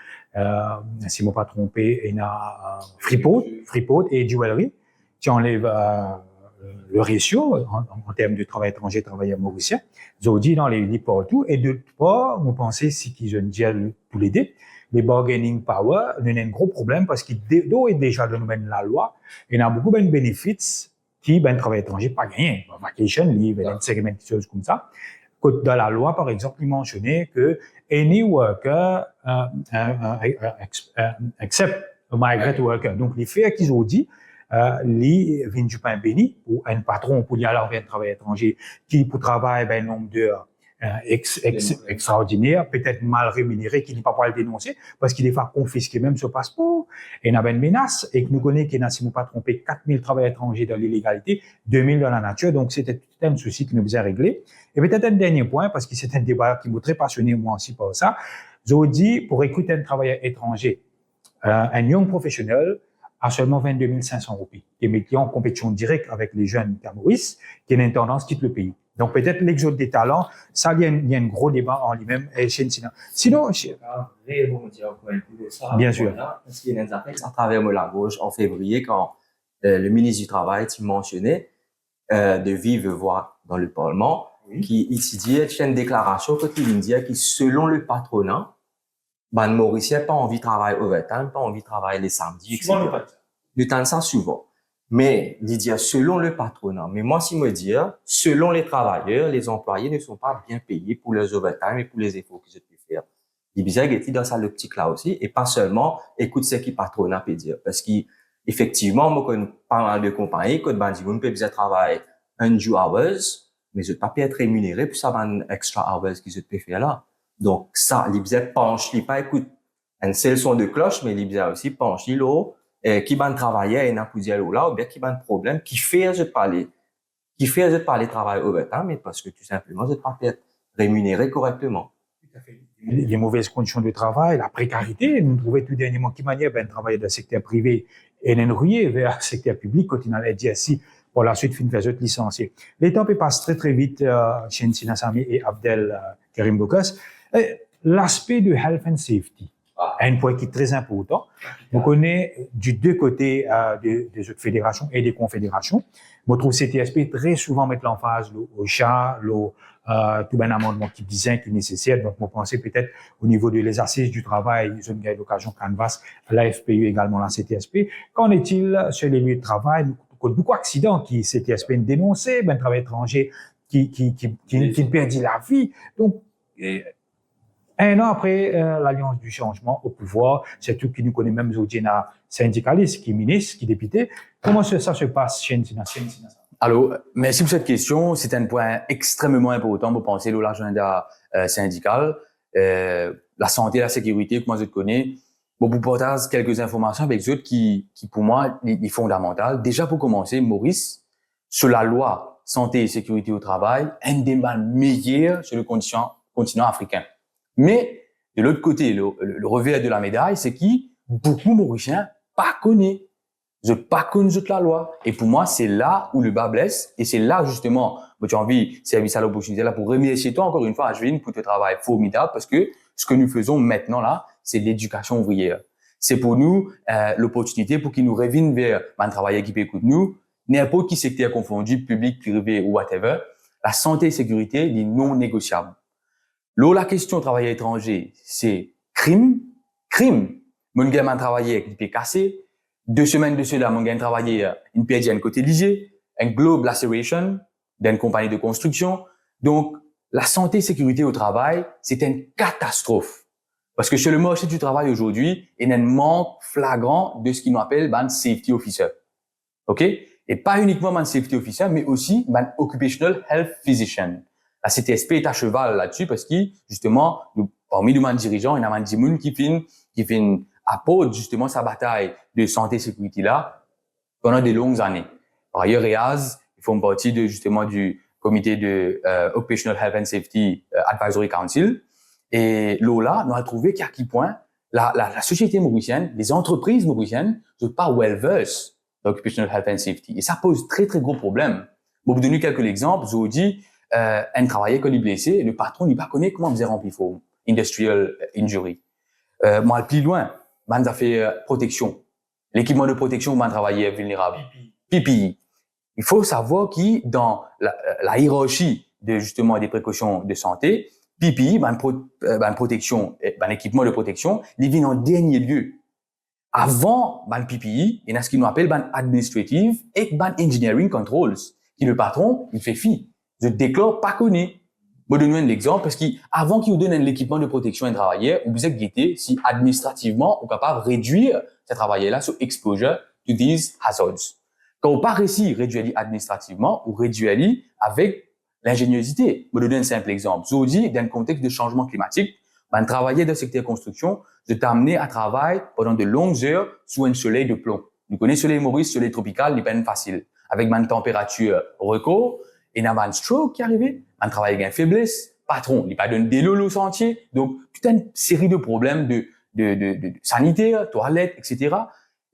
si je ne me pas trompé, il y a Freeport et Jewelry, qui enlève le ratio en termes de travail étranger, travailleur mauricien. Ils dit dans les partout. Et de part, nous pensons, si qu'ils ont dit tous les deux, les bargaining power, il y a un gros problème parce qu'il est déjà dans le domaine de la loi. Il y a beaucoup de bénéfices qui, ben, travail étranger, pas gagné. Vacation leave, une série de choses comme ça. Dans la loi, par exemple, il mentionnait que any worker, except a migrant worker. Donc, les faits qu'ils ont dit, les viennent du pain béni, ou un patron pour y aller vers un travail étranger, qui pour travailler, ben, nombre d'heures, extraordinaire, peut-être mal rémunéré, qui n'est pas pour le dénoncer, parce qu'il est fait confisquer même ce passeport. Et il y a une menace, et que nous connaissons qu'il y a, si nous pas trompé, 4000 travailleurs étrangers dans l'illégalité, 2000 dans la nature, donc c'était tout un souci qui nous faisait régler. Et peut-être un dernier point, parce que c'est un débat qui m'a très passionné, moi aussi, par ça. J'ai dit, pour recruter un travailleur étranger, un young professionnel, à seulement 22 500 roupies, qui est en compétition directe avec les jeunes Maurice, qui a une tendance quitte le pays. Donc, peut-être l'exode des talents, ça, il y a un gros débat en lui-même chez Nsina. Sinon, bien sûr. Parce qu'il y a une affaire à travers la gauche en février, quand le ministre du Travail mentionnait de vive voix dans le Parlement, qui ici dit, il y a une déclaration qui dit que selon le patronat, ben, Mauricien pas envie de travailler overtime, pas envie de travailler les samedis, etc. Nous t'en ça souvent. Mais, Lydia, selon le patronat, mais moi, si me dire, selon les travailleurs, les employés ne sont pas bien payés pour leurs overtime et pour les efforts qu'ils ont pu faire. Il est bizarre qu'il dans sa l'optique là aussi, et pas seulement, écoute ce qui patronat peut dire. Parce qu'effectivement, moi, connais pas mal de compagnies, quand ben, vous peut bien travailler un jour hours, mais je ne peux pas être rémunéré pour ça, ben, extra hours qu'ils ont pu faire là. Donc, ça, il bizarre penche, il pas, écoute, un seul son de cloche, mais il bizarre aussi penche, l'eau, qui va travailler et n'a pas dit là, ou bien qui va un problème, qui fait je parler travail overtime, mais parce que tout simplement, je ne pas être rémunéré correctement. Les mauvaises conditions de travail, la précarité, nous trouvons tout dernièrement qui manière ben travailler dans le secteur privé et n'enrouiller vers le secteur public quand il allait dire si pour la suite fin faire autres licenciés. Les temps passent très très vite chez Nsina Sami et Abdel Karim Bokas. L'aspect de health and safety. Un point qui est très important. On connaît du deux côtés des autres fédérations et des confédérations. On trouve CTSP très souvent mettre l'emphase au chat, tout un amendement qui disait qu'il est nécessaire. Donc, on pensait peut-être au niveau des assises du travail, ils ont eu l'occasion Canvas, la FPU également, la CTSP. Qu'en est-il sur les lieux de travail? Beaucoup d'accidents qui CTSP dénoncé, ben, travail étranger qui perdit la vie. Donc, un an après l'Alliance du changement au pouvoir, c'est tout qui nous connaît même aujourd'hui, syndicaliste, qui ministre, qui député. Comment ça se passe chez Nsina? Alors, merci pour cette question. C'est un point extrêmement important pour penser à l'agenda syndical, la santé, la sécurité, comment je te connais. Bon, pour partager quelques informations avec eux qui pour moi, est fondamentales. Déjà, pour commencer, Maurice, sur la loi santé et sécurité au travail, un des meilleurs sur le continent africain. Mais, de l'autre côté, le revers de la médaille, c'est qui beaucoup Mauriciens pas connaissent. Je pas connais la loi. Et pour moi, c'est là où le bas blesse. Et c'est là, justement, où tu as envie de servir à l'opportunité là pour remercier toi encore une fois, Ashwin, pour ton travail formidable, parce que ce que nous faisons maintenant là, c'est l'éducation ouvrière. C'est pour nous, l'opportunité pour qu'ils nous reviennent vers un travailleur qui peut écouter nous n'importe qui secteur confondu, public, privé ou whatever, la santé et sécurité est non négociable. Là, la question travail à l'étranger, c'est crime. Mon gars m'a travaillé avec une pied cassé. 2 semaines de cela, mon gars a travaillé une pièce à un côté lié, un globe laceration d'une compagnie de construction. Donc, la santé et sécurité au travail, c'est une catastrophe. Parce que chez le marché du travail aujourd'hui, il y a un manque flagrant de ce qu'on appelle un safety officer. OK? Et pas uniquement un safety officer, mais aussi un occupational health physician. La CTSP est à cheval là-dessus parce que, justement, parmi nos dirigeants, il y a un dimoun qui apporte justement sa bataille de santé et sécurité là pendant de longues années. Par ailleurs, EAS, ils font partie justement du comité de Occupational Health and Safety Advisory Council. Et là, on a trouvé qu'à quel point la société mauricienne, les entreprises mauriciennes, ne sont pas well versed dans Occupational Health and Safety. Et ça pose très, très gros problèmes. Pour vous donner quelques exemples, je vous dis, un travailleur qui est blessé, le patron n'est pas connaît comment vous remplir pour industrial injury. Moi, plus loin, on a fait protection. L'équipement de protection, on a travaillé vulnérable. PPE. Il faut savoir que dans la hiérarchie de justement des précautions de santé, PPE, protection, équipement de protection, il vient en dernier lieu. Avant PPE, il y a ce qu'on appelle administrative et engineering controls, qui le patron, il fait fi. Je déclare pas connu. Je donne un exemple parce qu'avant qu'il vous donne l'équipement de protection à un travailleur, vous êtes guetté si administrativement, vous êtes capable de réduire ce travailleur-là sur exposure to these hazards. Quand on pas réussi à réduire administrativement ou réduire avec l'ingéniosité. Je donne un simple exemple. Je vous dis, dans le contexte de changement climatique, un travailleur de secteur construction, je t'ai amené à travailler pendant de longues heures sous un soleil de plomb. Vous connaissez le soleil Maurice, soleil tropical, il n'est pas facile. Avec une température record, et il y a un stroke qui est arrivé, un travail avec une faiblesse, patron, il n'est pas donné des lolos au sentier. Donc, toute une série de problèmes de sanitaire, toilettes, etc.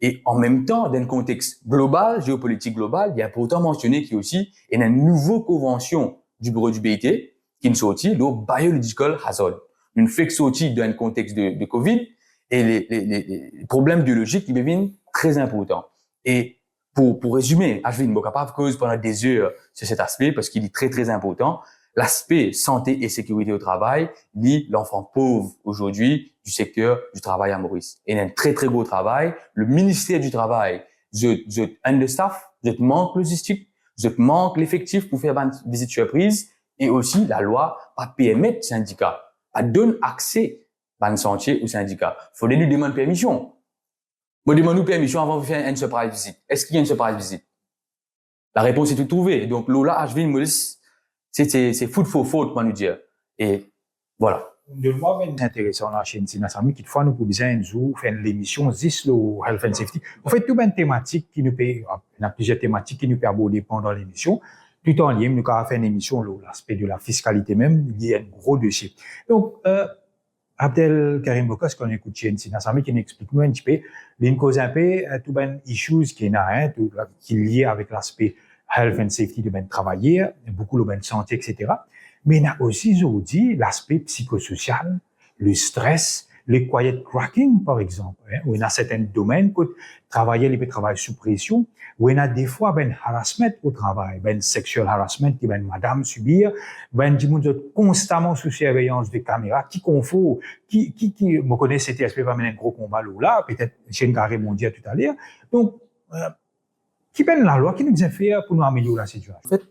Et en même temps, dans le contexte global, géopolitique global, il y a pourtant mentionné qu'il y a aussi une nouvelle convention du bureau du BIT qui est sortie, le biological hazard. Une fait sortie dans le contexte de Covid et les problèmes biologiques qui deviennent très importants. Et pour résumer, je vais ne capable cause pendant des heures sur cet aspect parce qu'il est très très important. L'aspect santé et sécurité au travail dit l'enfant pauvre aujourd'hui du secteur du travail à Maurice. Et il y a un très très gros travail. Le ministère du travail, je understaff, je manque logistique, je manque l'effectif pour faire des visites surprises et aussi la loi pas permettre syndicat, pas donne accès à un sentier ou syndicat. Faut nous demander permission. Moi demande nous permission avant de faire une surprise visite. Est-ce qu'il y a une surprise visite? La réponse est tout trouvée. Donc là, je vais me c'est food for thought, moi nous dire. Et voilà. De moi, c'est intéressant la chaîne Sinasami, qui fois nous pouvons bien nous faire l'émission 10 le health and safety. En fait, tout une thématique qui nous peut, il y a plusieurs thématiques qui nous peuvent aborder pendant l'émission. Tout en lien, nous avons fait une émission, l'aspect de la fiscalité même, il y a un gros dossier. Donc, Abdel Karim Bokas, qu'on écoute chaîne Sinasami, qui nous explique nous un petit peu, une cause un peu, tout ben issues qui est qui est lié avec l'aspect health and safety de ben travailler, beaucoup le ben santé, etc. Mais il y a aussi, je vous dis, l'aspect psychosocial, le stress, le quiet cracking, par exemple, où il y a certains domaines que travailler, il peut travailler sous pression, où il y a des fois, ben, harassment au travail, ben, sexual harassment, qui ben, madame subir, ben, du monde constamment sous surveillance des caméras, qui confond, me connaît CTSP, va mener un gros combat là, peut-être, chez une carré mondial tout à l'heure. Donc, qui ben la loi, qui nous a fait pour nous améliorer la situation? En fait,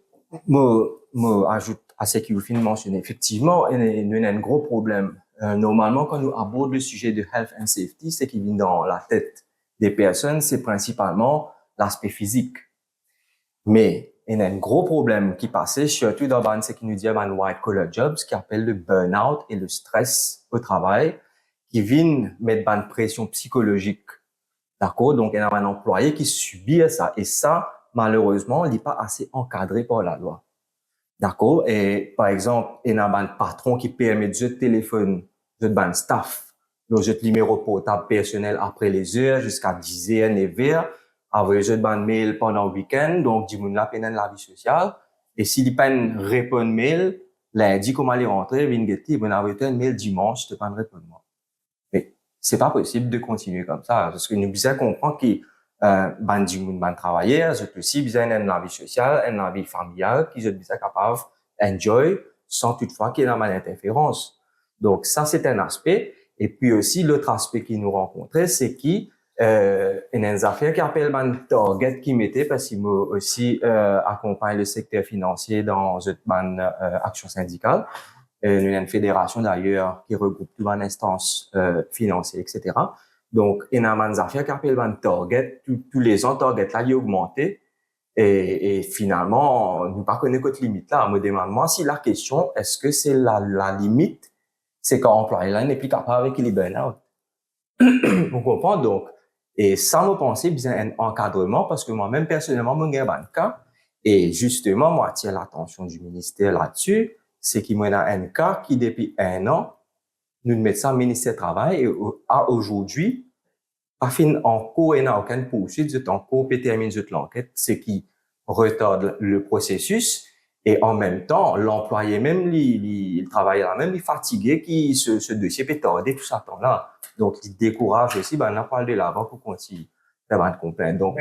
moi, ajoute à ce que vous finissez de mentionner. Effectivement, il y a un gros problème. Normalement, quand nous abordons le sujet de health and safety, ce qui vient dans la tête des personnes, c'est principalement l'aspect physique. Mais il y a un gros problème qui passait, surtout dans ce qui nous dit white collar jobs, qui appelle le burn-out et le stress au travail, qui viennent mettre une pression psychologique. D'accord? Donc, il y a un employé qui subit ça. Et ça, malheureusement, il n'est pas assez encadré par la loi. D'accord? Et, par exemple, il y a un patron qui permet de téléphone, de staff, de numéro portable personnel après les heures, jusqu'à 10 heures, 9 heures, envoyer de mail pendant le week-end, donc, du monde la peine la vie sociale. Et s'il n'y a pas une réponse mail, lundi, comment aller rentrer, il va envoyer un mail dimanche, tu pas de répondre. Mais c'est pas possible de continuer comme ça, parce que nous devons comprendre que ban travailler, je aussi besoin d'une vie sociale, une vie familiale, qui je besoin capable enjoy sans toutefois qu'il y ait une interférence. Donc ça c'est un aspect. Et puis aussi l'autre aspect qui nous rencontrait, c'est qui une affaire qui appelle ban target qui mettait parce qu'il m'a aussi accompagne le secteur financier dans une action syndicale. Nous avons une fédération d'ailleurs qui regroupe toutes les instances financières, etc. Donc, il y a une affaire qui appelle ban target. Tous les ans, target là, il a augmenté. Et finalement, nous pas connaît notre limite là. Me demande moi si la question, est-ce que c'est la limite, c'est quand l'employé là n'est plus capable avec les burn-out. Vous comprenez donc. Et ça me pensait bien un encadrement parce que moi-même personnellement, mon gars cas et justement, moi, attire l'attention du ministère là-dessus, c'est qu'il y a un cas qui depuis 1 an, nous mettons ça au ministère du Travail et à aujourd'hui, pas fin en cours et n'a aucune poursuite, c'est en cours et termine l'enquête, ce qui retarde le processus et en même temps, l'employé même, il travaille là même, il est fatigué, qui ce dossier peut tarder tout ça temps là. Donc, il décourage aussi, on a parlé de l'avant pour continuer d'avoir une complainte. Donc,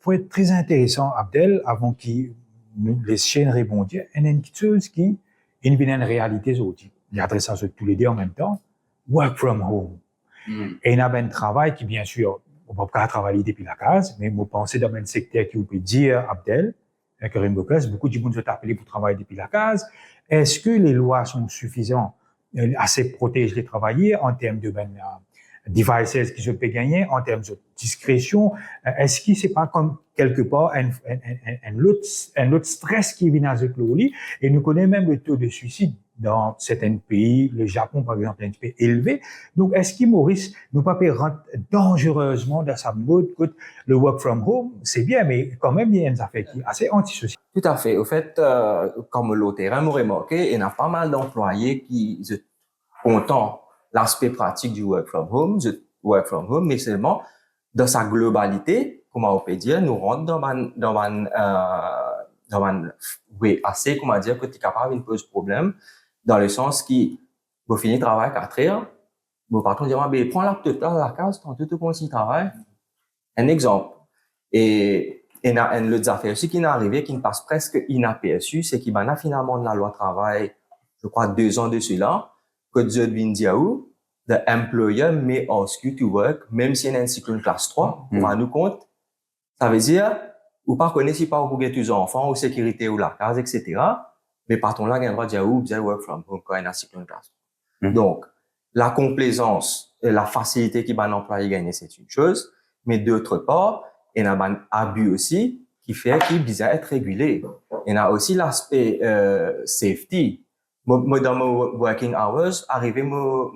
pour être très intéressant, Abdel, avant qu'il nous laisse chaîne répondre, il y a une chose qui est une réalité aujourd'hui. Il adresse ça tous les deux en même temps. Work from home. Et il y a un travail qui, bien sûr, on ne peut pas travailler depuis la case, mais moi, penser dans un secteur qui vous peut dire, Abdel, Karim Bokes, beaucoup de gens sont appelés pour travailler depuis la case. Est-ce que les lois sont suffisantes, assez protègent les travailleurs en termes de devices qui se peut gagner, en termes de discrétion? Est-ce que c'est pas comme quelque part un autre stress qui vient à ce clou-là? Et nous connaissons même le taux de suicide dans certains pays, le Japon par exemple, est un peu élevé. Donc, est-ce que Maurice nous pas rentre dangereusement dans sa mode que le work from home, c'est bien, mais quand même, il y a une affaire qui est assez antisociale. Tout à fait. Au fait, comme l'autre m'a remarqué, il y a pas mal d'employés qui sont contents l'aspect pratique du work from home, mais seulement dans sa globalité, comment on peut dire, nous rentre dans un oui, assez, comment dire, que tu es capable de poser problème, dans le sens qui, vous finissez le travail 4 heures, vous patron dit, ben, prends la tête là, la case, tu te continues le travail. Un exemple. Et il y a une autre affaire aussi qui est arrivée, qui ne passe presque inaperçue, c'est qu'il y a finalement de la loi travail, je crois, 2 ans de cela, que Dieu vient dire où, the employer may ask you to work, même si il y a un cyclone classe 3, on va nous compte. Ça veut dire, ou pas connaître si pas vous avez tous enfants, ou sécurité, ou la case, etc. Mais partons là, il y a un droit de dire où, vous work from home, quand il y a un cyclone classe 3. Donc, la complaisance et la facilité qui va l'employé gagner, c'est une chose. Mais d'autre part, il y a un abus aussi, qui fait qu'il doit être régulé. Il y a aussi l'aspect, safety. Moi, dans mes working hours, arrivé, moi,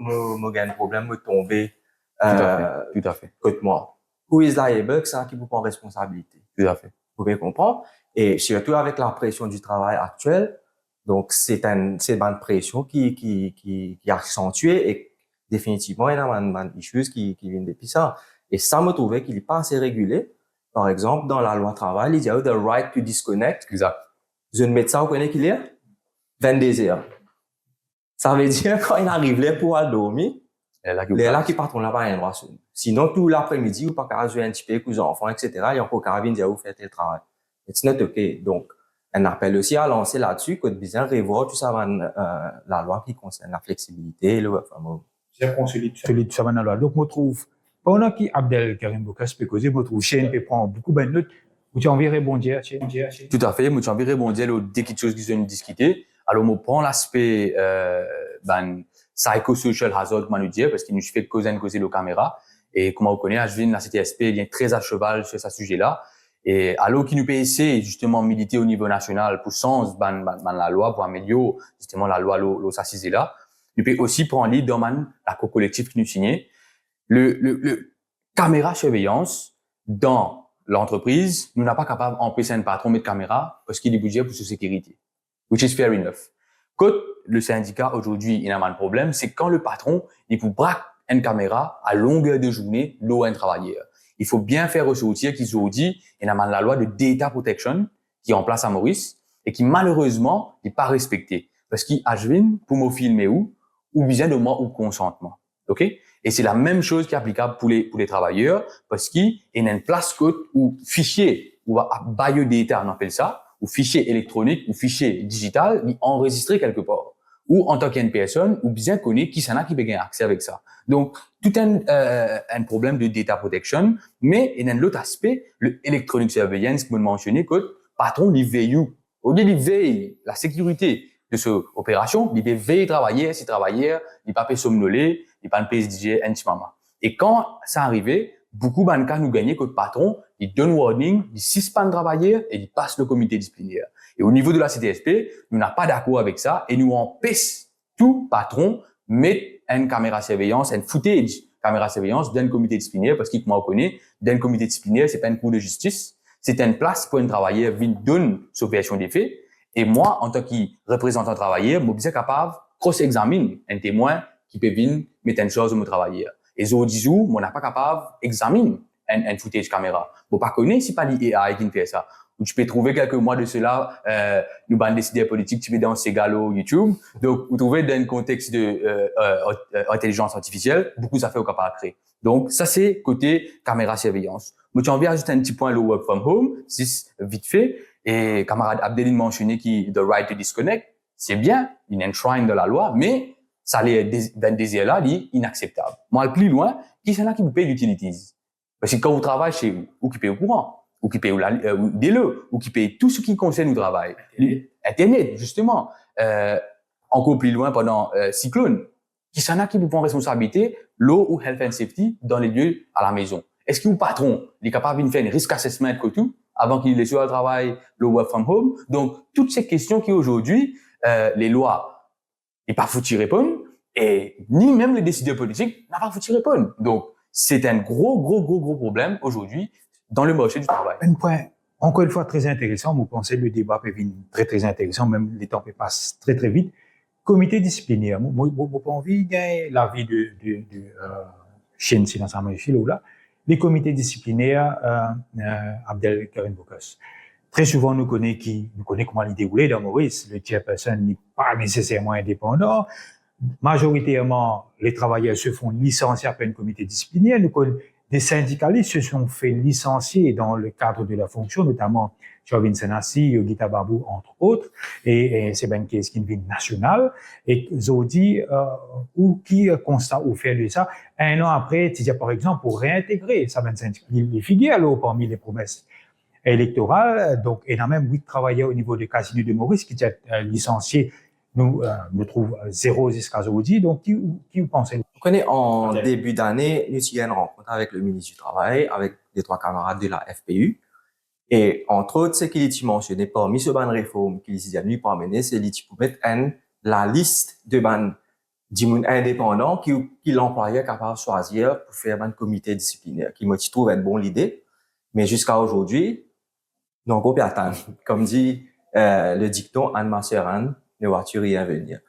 gagne problème, me tomber, tout à fait. Côté moi. Who is liable, c'est ça qui vous prend responsabilité. Tout à fait. Vous pouvez comprendre. Et surtout avec la pression du travail actuel, donc c'est une pression qui est accentuée et définitivement, il y a une choses qui viennent depuis ça. Et ça me trouvait qu'il n'est pas assez régulé. Par exemple, dans la loi travail, il y a the right to disconnect. Exact. Je ne mets ça, vous connaissez qu'il y a 22 heures. Ça veut dire quand il arrive là pour aller dormir, les là qui partent là-bas, il y a un droit. Sinon, tout l'après-midi, ou pas qu'à jouer un petit peu avec les enfants, etc., il y a encore carabine dire, vous faites le travail. It's not okay. Donc, un appel aussi à lancer là-dessus, que de bien revoir tout ça, la loi qui concerne la flexibilité, le work from home. C'est consolide tout ça dans la loi. Donc, je trouve, pendant que Abdel Karim Bokes peut causer, je trouve Shane peut prendre beaucoup de notes. Vous avez envie de répondre, Shane? Tout à fait. Moi, j'ai envie de répondre dès qu'il y a des choses qui sont discutées. Alors, on prend l'aspect, psychosocial hazard, comment nous dire, parce qu'il nous fait causer la caméra. Et comme on connaît, Ashvin, la CTSP, il est très à cheval sur ce sujet-là. Et alors qu'il nous peut essayer, justement, militer au niveau national pour sens, la loi, pour améliorer, justement, la loi, l'eau s'assise là. Il peut aussi prendre l'idée dans la co-collectif qui nous signait. Le caméra surveillance dans l'entreprise, nous n'a pas capable d'empêcher un patron de mettre caméra parce qu'il y a des budgets pour sa sécurité. Which is fair enough. Quand le syndicat, aujourd'hui, il a un problème, c'est quand le patron, il vous braque une caméra à longueur de journée, l'eau un travailleur. Il faut bien faire ressortir qu'ils ont dit, il y a la loi de data protection qui est en place à Maurice et qui, malheureusement, n'est pas respectée. Parce qu'il a pour me filmer ou besoin de moi ou consentement. OK? Et c'est la même chose qui est applicable pour les travailleurs, parce qu'il y a une place code ou fichier, ou biodata, on appelle ça, ou fichier électronique, ou fichier digital, enregistré quelque part. Ou en tant qu'une personne, ou bien connaît qui s'en a qui peut gagner accès avec ça. Donc, tout un problème de data protection, mais il y a un autre aspect, le electronic surveillance, comme mentionné, que patron, il veille où? Au lieu, il veille la sécurité de cette opération, il veille travailler, si travailleur, il pas peut somnoler, il pas peut DJ, anti-mama. Et quand ça arrivait, beaucoup de cas nous gagnaient que le patron, il donne warning, il suspend le travailleur et il passe le comité disciplinaire. Et au niveau de la CTSP, nous n'avons pas d'accord avec ça et nous empêchons tout patron mettre une caméra surveillance, un footage caméra surveillance d'un comité disciplinaire parce qu'il m'a connaît, d'un comité disciplinaire, c'est pas une cour de justice, c'est une place pour un travailleur qui donne sa version des faits. Et moi, en tant que représentant travailleur, je suis capable de cross-examiner un témoin qui peut venir mettre une chose au mon travailleur. Et zo disou, on n'a pas capable d'examiner un footage caméra. Vous pas connaître si pas l'IA qui fait ça. Ou tu peux trouver quelques mois de cela, nous bandes décideurs politiques, tu peux dans ces galos YouTube. Donc, vous trouvez dans un contexte de intelligence artificielle, beaucoup ça fait au capable de créer. Donc, ça c'est côté caméra surveillance. Moi, j'ai envie d'ajouter un petit point le work from home, c'est vite fait. Et camarade Abdeline mentionné qui the right to disconnect, c'est bien, il est enshrined dans la loi, mais ça les désir là, il est inacceptable. Moi, le plus loin, qui c'est là qui vous paye l'utilities? Parce que quand vous travaillez chez vous, ou qui paye au courant, ou qui paye des lots, ou qui paye tout ce qui concerne le travail. Internet, justement. Encore plus loin pendant cyclone. Qui s'en a qui vous prend responsabilité, l'eau ou health and safety dans les lieux à la maison? Est-ce que vous, patron, il est capable de faire une risk assessment que tout, avant qu'il ait sur le travail, le work from home? Donc, toutes ces questions qui aujourd'hui, les lois, n'est pas foutu répondre, et ni même les décideurs politiques n'ont pas foutu répondre. Donc, c'est un gros problème aujourd'hui dans le marché du travail. Un point, encore une fois, très intéressant. Vous pensez le débat peut venir très intéressant, même les temps passent très vite. Comité disciplinaire, moi, pas envie de gagner l'avis de Chine, si dans sa machine là. Les comités disciplinaires, Abdelkarim Boukas. Très souvent, nous connaissons comment il déroule dans Maurice. Le chairperson n'est pas nécessairement indépendant. Majoritairement, les travailleurs se font licencier après un comité disciplinaire. Nous connaissons des syndicalistes se sont fait licencier dans le cadre de la fonction, notamment Chauvin Senassi, Yogita Babou, entre autres, et c'est bien qu'est-ce qui est une nationale, et Zodi, ou qui constate ou fait de ça, un an après, tu dis, par exemple, pour réintégrer ça, les figures, alors, parmi les promesses électorales, donc, il y a même 8 travailleurs au niveau du casino de Maurice qui étaient licenciés. Nous trouvons zéro jusqu'à aujourd'hui. Donc, qui vous pensez? On connaît en début d'année, nous avons eu une rencontre avec le ministre du Travail, avec les 3 camarades de la FPU. Et entre autres, ce qu'il a mentionné parmi ce ban réforme qu'il a venu pour amener, c'est qu'il pour mettre la liste de ban indépendants qui l'employeur capable de choisir pour faire un comité disciplinaire, qui me trouve être bonne l'idée. Mais jusqu'à aujourd'hui, donc, on peut attendre. Comme dit le dicton Anne Masseran, ne vois-tu rien venir.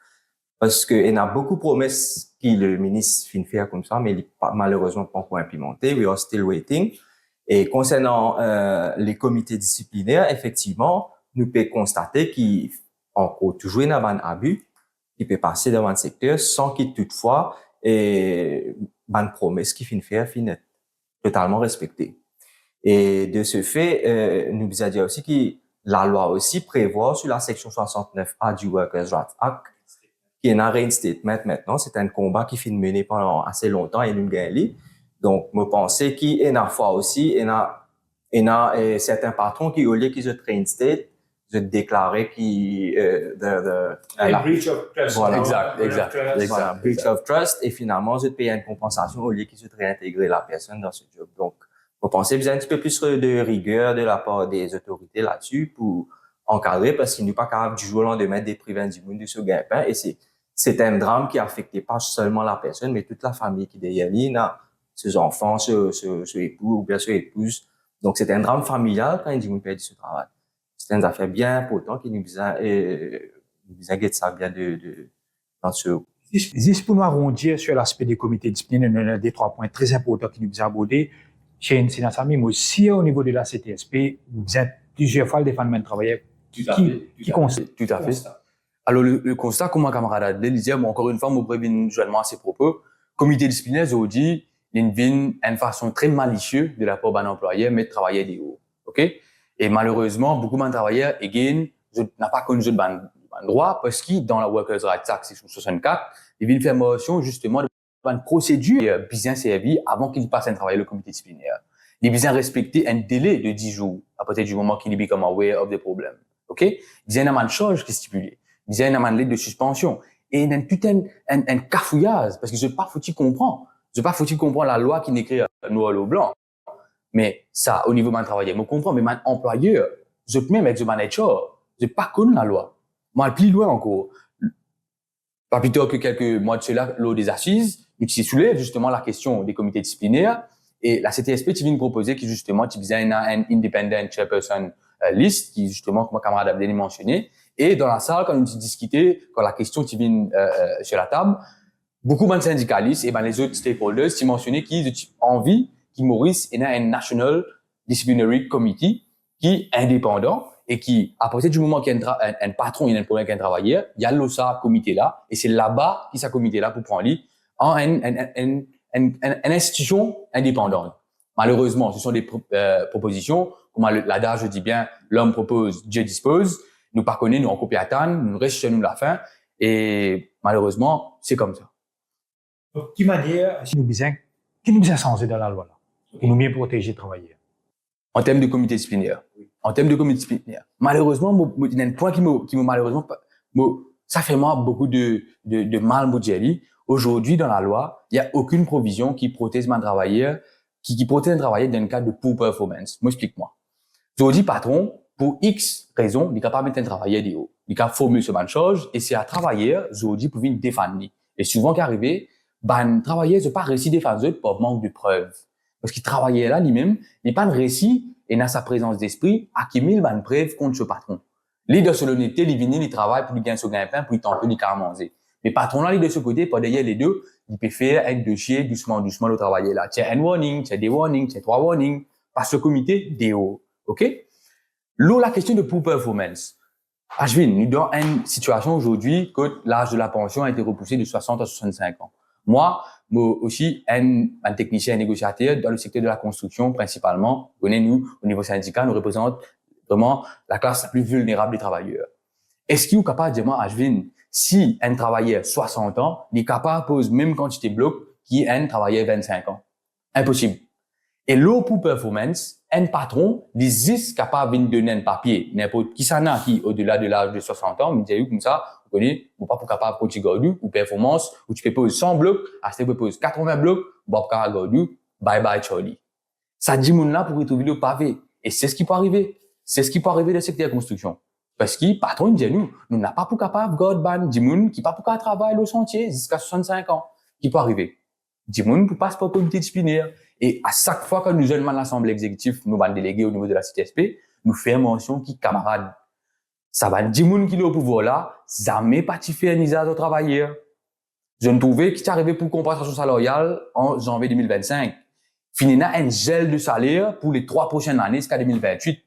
Parce que il y a beaucoup de promesses que le ministre finit faire comme ça, mais il n'est malheureusement pas encore implémenté. We are still waiting. Et concernant les comités disciplinaires, effectivement, nous pouvons constater qu'il encore toujours un abus qui peut passer dans un secteur sans qu'il toutefois une promesse qui finit faire finit totalement respectée. Et de ce fait, nous avons dit aussi que la loi aussi prévoit sur la section 69A du Workers' Rights Act, qui est un reinstatement maintenant. C'est un combat qui finit mené pendant assez longtemps et nous gagnons. Donc, je pense qu'il y a une fois aussi, il y a certains patrons qui, au lieu qu'ils se reinstate, se déclarer qu'ils, breach of trust. Voilà. Exact. Breach of trust, et finalement, je paye une compensation au lieu qu'ils se réintégrer la personne dans ce job. Donc, je pense qu'il y a un petit peu plus de rigueur de la part des autorités là-dessus pour encadrer, parce qu'il n'est pas capable du jour au lendemain de priver du monde de ce gain-pain. Et c'est un drame qui affectait pas seulement la personne, mais toute la famille qui derrière lui, ses enfants, ce époux ou bien ce épouse. Donc, c'est un drame familial quand il dit qu'on perd ce travail. C'est une affaire bien importante qui nous inquiète ça bien dans ce. Juste pour nous arrondir sur l'aspect des comités disciplinaires, il y a des 3 points très importants qui nous ont abordés. Chez Sinasami, mais aussi au niveau de la CTSP, vous êtes plusieurs fois le défendement de travailleurs qui constate. Tout à fait. Alors, le constat, comme ma camarade Adèle disait, encore une fois, je préviens joindre à ses propos, comité disciplinaire, je vous dis, il vient une façon très malicieuse de la part d'un employeur, mais de travailler des hauts. OK? Et malheureusement, beaucoup de travailleurs, again, n'a pas connu de droit parce que dans la Workers' Rights Act, section 64, ils viennent faire mention, justement, de une procédure bien servie avant qu'il passe à travailler le comité disciplinaire. Il bien respecter un délai de 10 jours à partir du moment qu'il become aware of the problem. OK? Il y a une charge qui est stipulée. Il y a une lettre de suspension. Et il y a tout un cafouillage parce que je pas foutu comprendre. Je pas foutu comprendre la loi qui n'écrit noir au blanc. Mais ça, au niveau de mon travailleur, je comprends, mais mon employeur, je même avec mon HR, je pas connu la loi. Moi, plus loin encore. Pas plus tard que quelques mois de cela, lors des assises, nous soulève justement la question des comités disciplinaires. Et la CTSP, tu viens de proposer que justement, tu faisais une independent chairperson list, qui justement, comme mon camarade Abdel mentionné. Et dans la salle, quand nous discuté, quand la question tu viens sur la table, beaucoup de syndicalistes et les autres stakeholders, tu mentionné qu'ils ont envie qui Maurice ait un National Disciplinary Committee qui est indépendant et qui, à partir du moment qu'il y a un patron, il y a un problème avec un travailleur, il y a l'OSA comité là, et c'est là-bas qu'il y a ce comité là pour prendre lui en une institution indépendante. Malheureusement, ce sont des propositions, comme l'adage dit bien, l'homme propose, Dieu dispose. Nous pas connaissons, nous en copie attendre, nous restons nous la fin, et malheureusement, c'est comme ça. Donc, de manière, qui nous besoin changer dans la loi là, pour nous mieux protéger les travailleurs. En termes de comité disciplinaire. En termes de comité disciplinaire. Malheureusement, il y a un point qui me malheureusement, ça fait moi beaucoup de mal, Moudjeli. Aujourd'hui, dans la loi, il n'y a aucune provision qui protège un travailleur, qui protège un travailleur dans le cas de poor performance. Moi, explique-moi. Aujourd'hui, patron, pour X raisons, il est capable de mettre un travailleur des hauts. Il est capable de formuler sur une charge, et c'est un travailleur, aujourd'hui, pour venir défendre. Et souvent, qu'arrivé, un travailleur n'a pas réussi à défendre par manque de preuves. Parce qu'il travaillait là, lui-même, il n'a pas de réussi, et dans sa présence d'esprit, à qu'il mille une preuve contre ce patron. Lui, de son honnêteté, il vient, il travaille pour lui gagner son gain-pain, pour lui tenter de carrément manger. Mais patron là, lui, de ce côté, par derrière les deux, il peut faire un dossier doucement le travailler là. Tiens, un warning, tiens, des warnings, tiens, 3 warnings, par ce comité, des hauts. OK? Là, la question de poor performance. Ashwin, nous dans une situation aujourd'hui que l'âge de la pension a été repoussé de 60 à 65 ans. Moi aussi, un technicien négociateur dans le secteur de la construction, principalement, nous, au niveau syndical, nous représentons vraiment la classe la plus vulnérable des travailleurs. Est-ce qu'il est capable de dire, moi, Ashwin, si un travailleur 60 ans, il est capable de poser même quantité de blocs qui est un travailleur 25 ans? Impossible. Et l'eau pour performance, un patron, il est capable de donner un papier, n'importe qui s'en a qui, au-delà de l'âge de 60 ans, il dit comme ça, vous connaissez, vous pas capable de continuer ou performance, ou tu peux poser 100 blocs, à ce que tu peux poser 80 blocs, vous pas capable bye bye Charlie. Ça dit mon là pour retrouver le pavé. Et c'est ce qui peut arriver. C'est ce qui peut arriver dans le secteur de la construction. Parce que, patron, il dit nous n'a pas pour capable, God ban, dit moun, qui pas pour capable travailler au chantier jusqu'à 65 ans. Qui peut arriver? Dit moun pour passer par le comité disciplinaire. Et à chaque fois que nous jeunes l'Assemblée exécutive, nous allons déléguer au niveau de la CTSP, nous faisons mention qui camarades. Ça va dire moun qui est au pouvoir là, jamais pas faire un usage aux travailleurs. Je ne trouvais qu'il est arrivé pour compensation salariale en janvier 2025. Finina un gel de salaire pour les 3 prochaines années jusqu'à 2028.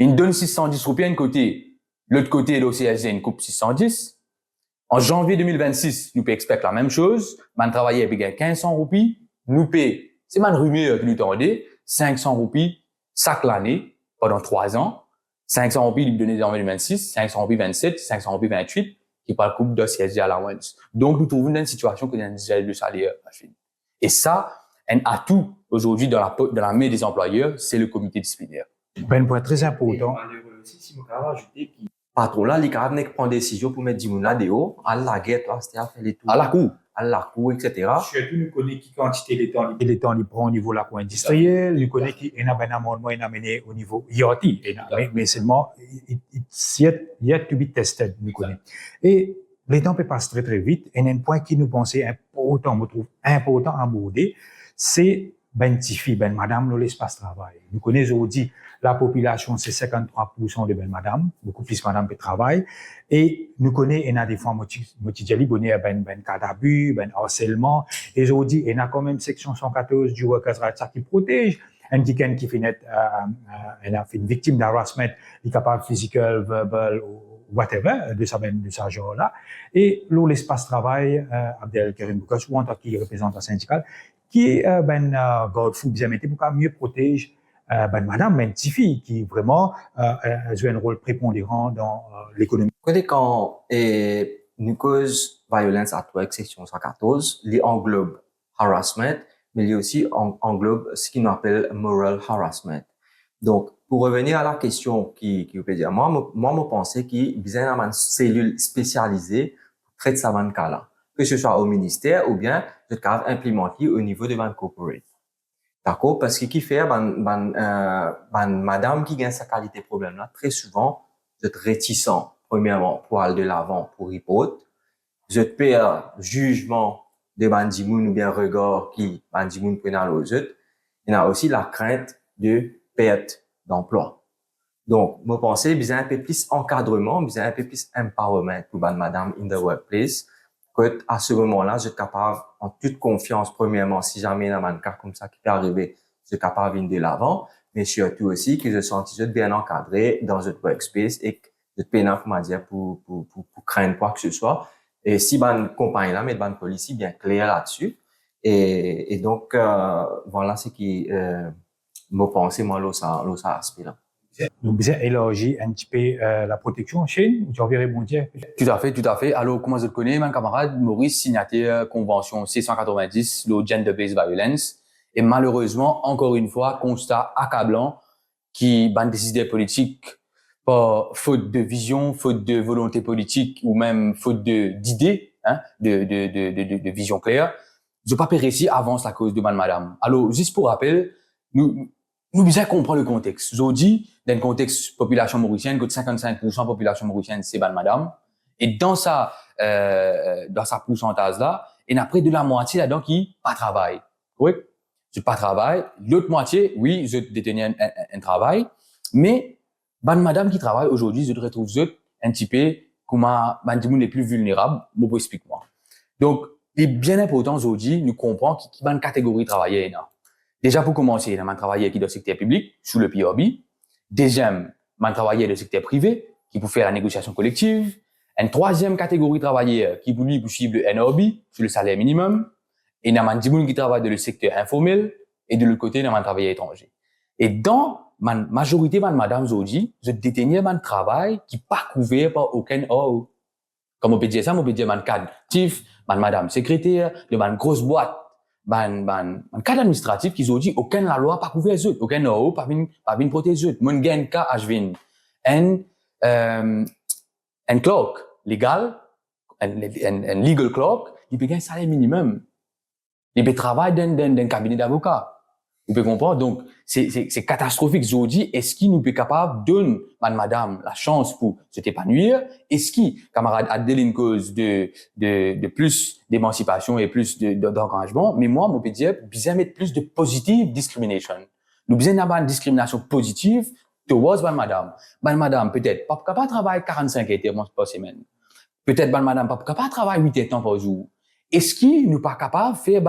Il donne 610 roupies d'un côté. L'autre côté, l'OCSG, une coupe 610. En janvier 2026, nous pouvons expecter la même chose. Man travailleur paye 1500 roupies. Nous payons, c'est man rumeur qui nous tendait, 500 roupies chaque année pendant 3 ans. 500 roupies lui donner en 2026, 500 roupies 27, 500 roupies 28, qui parle coupe de CSG allowance. Donc, nous trouvons dans une situation que nous avons un gel de salaire. Et ça, un atout aujourd'hui dans la main des employeurs, c'est le comité disciplinaire. Un point très important. Si je peux ajouter, patron là, il est capable de prendre des décisions pour mettre 10 000 là dehors, à la guerre, c'est-à-dire faire les tours. À la cour, etc. Surtout, nous connaissons qui quantité de temps il prend au niveau de la cour industrielle, nous connaissons qui est un amendement mené au niveau IoT, mais seulement, yet to be tested, nous connaissons. Et les temps passent très très vite, et un point qui nous pensait important, je trouve important à aborder, c'est madame, dans l'espace travail. Nous connaissons aujourd'hui, la population, c'est 53% de madame, beaucoup plus madame qui travaillent. Et nous connaissons, il y a des fois, motivali, cas d'abus, harcèlement. Et aujourd'hui, il y a quand même section 114 du Workers' Rights Act qui protège un qui fait une victime d'harassment, il est capable physical, verbal, whatever, de sa genre-là. Et là, l'espace travail, Abdelkarim Boukas, ou en tant que représentant syndical, qui garde fou bien mettre pour mieux protéger madame, une petite fille qui vraiment joue un rôle prépondérant dans l'économie. Quand une cause violence at work section 114, il englobe harassment, mais il aussi englobe ce qu'on appelle moral harassment. Donc, pour revenir à la question qui peut dire, moi, je pensais qu'il y a une cellule spécialisée pour traiter ça dans cas-là, que ce soit au ministère ou bien de cas implémenté au niveau de ban corporate. D'accord? Parce que qui fait, madame qui gagne sa qualité problème là, très souvent, vous êtes réticent, premièrement, pour aller de l'avant, pour reporter. Vous êtes perds jugement de bandimoun ou bien regard qui bandimoun prennent aux autres. Il y a aussi la crainte de perte d'emploi. Donc, moi, pensais, besoin un peu plus encadrement, besoin un peu plus empowerment pour madame in the workplace. Que, à ce moment-là, je suis capable, en toute confiance, premièrement, si jamais il y a un cas comme ça qui peut arriver, je suis capable de l'avant, mais surtout aussi que je sens bien encadré dans notre workspace et que je suis pénal, comment dire, pour craindre quoi que ce soit. Et si ban compagnie là, mais ban police bien clair là-dessus. Et donc, voilà ce qui, me pensée, moi, ça aspire là. Nous besoin élargir un petit peu la protection chez nous. J'enverrai mon Dieu. Tout à fait, tout à fait. Alors, comment je le connais, mon camarade Maurice signataire convention C190, le Gender-Based Violence. Et malheureusement, encore une fois, constat accablant qui ban décideurs politiques par faute de vision, faute de volonté politique ou même faute d'idées, hein, de vision claire. Je pas réussi avance la cause de madame. Alors, juste pour rappel, nous devons comprendre le contexte. Aujourd'hui, dans le contexte population mauricienne, que 55% population mauricienne, c'est madame. Et dans sa pourcentage là, il y a près de la moitié là-dedans qui pas travail. Oui, je pas travail. L'autre moitié, oui, je détenais un travail. Mais, madame qui travaille aujourd'hui, je retrouve un petit peu comment, les plus vulnérables. Moi, explique-moi. Donc, il est bien important aujourd'hui, nous comprenons qu'il y a une catégorie de travailleurs là. Déjà, pour commencer, il y a un travailleur qui est dans le secteur public, sous le PRB. Deuxième, un travailleur du secteur privé, qui peut faire la négociation collective. Une troisième catégorie de travailleurs qui peut lui suivre le NRB, sur le salaire minimum. Et il y a un petit qui travaille dans le secteur informel. Et de l'autre côté, il y a un travailleur étranger. Et dans la majorité de madame aujourd'hui, je détenais un travail qui n'est pas couvert par aucun ordre. Comme on peut dire ça, on peut dire un cadre actif, madame secrétaire, une grosse boîte. Un cadre administratif qui ont dit aucun la loi pas couvert eux, aucun non pas vinn protéger eux. Mon gain cas ajvin un clerk légal, un legal clerk, il paye un salaire minimum. Il peut travailler dans un cabinet d'avocat. Vous pouvez comprendre? Donc, c'est catastrophique. Aujourd'hui, est-ce qu'il nous peut capable de donner, madame, la chance pour s'épanouir? Est-ce qu'il, camarade, a une cause de plus d'émancipation et plus d'engagement? Mais moi, mon peux dire, besoin mettre plus de positive discrimination. Nous besoin d'avoir une discrimination positive towards madame. Madame, peut-être, pas capable de travailler 45 heures par semaine. Peut-être, madame, pas capable de travailler 8 heures par jour. Est-ce qu'il nous pas capable de faire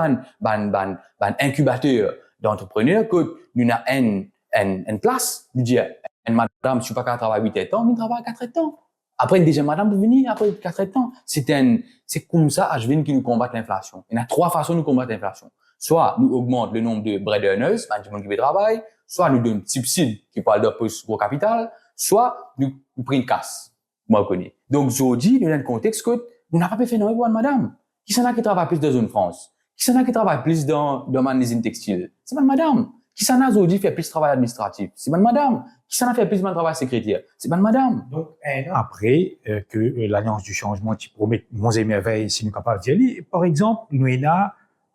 incubateur d'entrepreneurs que nous avons une place, nous dire, madame, je suis pas capable de travailler 8 heures, mais travaille 4 heures. Après, une deuxième madame pour venir, après 4 heures. C'est comme ça, HVN qui nous combat l'inflation. Il y a 3 façons de combattre l'inflation. Soit nous augmentons le nombre de bread earners, du monde qui travaille, soit nous donnons un subside qui parle de plus gros capital, soit nous prenons une casse. Moi, je connais. Donc, aujourd'hui, nous avons un contexte que nous n'avons pas pu faire non pour madame. Qui s'en a qui travaille plus dans une France? Qui s'en a qui travaille plus dans une usine textile? C'est madame. Qui s'en a aujourd'hui fait plus de travail administratif? C'est madame. Qui s'en a fait plus de travail secrétaire? C'est madame. Donc, après que l'Alliance du changement qui promet monts et merveilles, si nous sommes capables d'y aller, par exemple, nous avons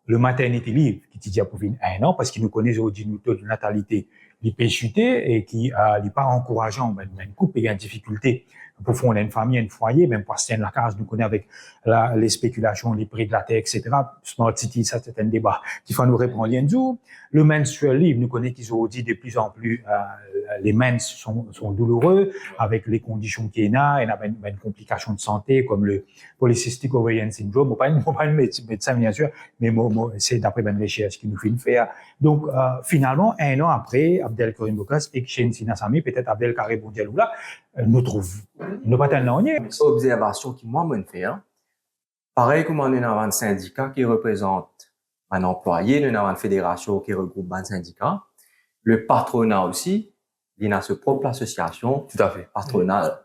le maternité libre qui dit pour venir 1 an parce qu'il nous connaît aujourd'hui nous taux de natalité il peut chuter et qui n'est pas encourageant, mais une couple et une difficulté pour fonder une famille, un foyer, même pour se la case, nous connaissons avec les spéculations, les prix de la terre, etc. Smart City, ça c'est un débat qui faut nous répondre lien jour. Le menstruel libre, nous connaissons qu'ils ont dit de plus en plus, les mens sont douloureux avec les conditions qu'il y a, il y a une complication de santé comme le polycystic ovarian syndrome, pas une médecin bien sûr, mais c'est d'après une recherche qui nous fait faire. Donc, finalement, 1 an après, Abdelkarim Boukas et Cheikh Sina Sami, peut-être Abdelkarim Bondialoula, nous trouvons, nous pas tellement on y est. Observation qui moi me fait, hein. Pareil comme on a un syndicat qui représente un employé, nous avons une fédération qui regroupe un syndicat. Le patronat aussi, il a sa propre association Tout à fait. patronale.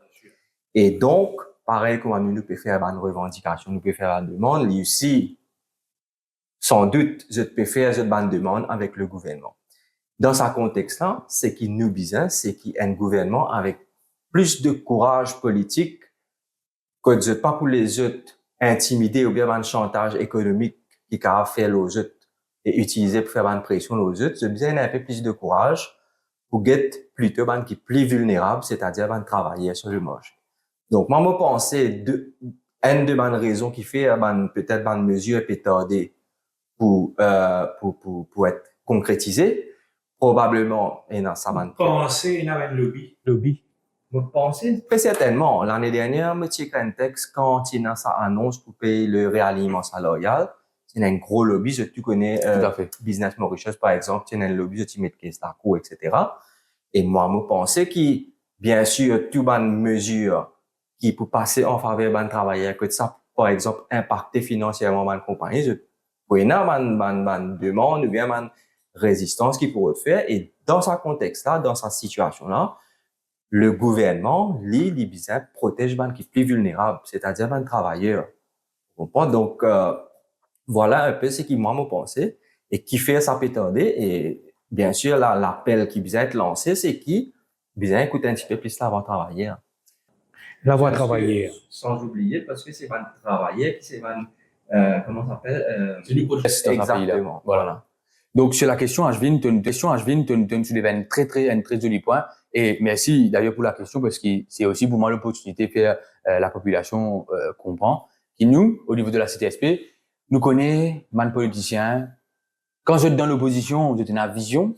Et donc, pareil comme nous pouvons faire une revendication, nous pouvons faire une demande, lui aussi, sans doute, je peux faire une demande avec le gouvernement. Dans ce contexte-là, c'est qu'il nous besoin, c'est qu'il y a un gouvernement avec plus de courage politique que je pas pour les autres intimider ou bien un chantage économique qui a fait aux autres et utiliser pour faire une pression aux autres. Je besoin un peu plus de courage pour get plutôt qui est plus vulnérable, c'est-à-dire travailler sur le marché. Donc, moi, je pense une de bonnes raisons qui fait peut-être une mesure peut tarder pour être concrétisée. Probablement, et dans ça va penser il y a un lobby. Vous pensez? Très certainement. L'année dernière, M. Kentex, quand il a sa annonce pour payer le réalignement salarial, c'est un gros lobby. Tu connais Business Mauritius, par exemple, c'est un lobby de Timid Kestaco, etc. Et moi, je pensais que, bien sûr, toute bonne mesure qui pour passer en faveur d'un travailleur, que ça, par exemple, impacter financièrement une compagnie, je pourrais une demande ou bien une résistance qui pourrait faire. Et dans ce contexte-là, dans cette situation-là, le gouvernement, lui, protège les qui sont plus vulnérables, c'est-à-dire les travailleurs. Vous comprenez? Donc, voilà un peu ce qui moi me pensais et qui fait ça peut tarder. Et bien sûr, l'appel qui vient être lancé, c'est qui vient écouter un petit peu plus l'avant travailleurs. La voix travailler. Sans oublier, parce que c'est un travailleur qui c'est comment ça s'appelle? C'est du proteste dans un pays là. Exactement. Voilà. Donc, sur la question, Ashvin, tu soulèves un très joli point. Et merci d'ailleurs pour la question parce que c'est aussi pour moi l'opportunité de faire la population comprend. Qui nous, au niveau de la CTSP, nous connaît, man politicien. Quand je suis dans l'opposition, je suis dans la vision.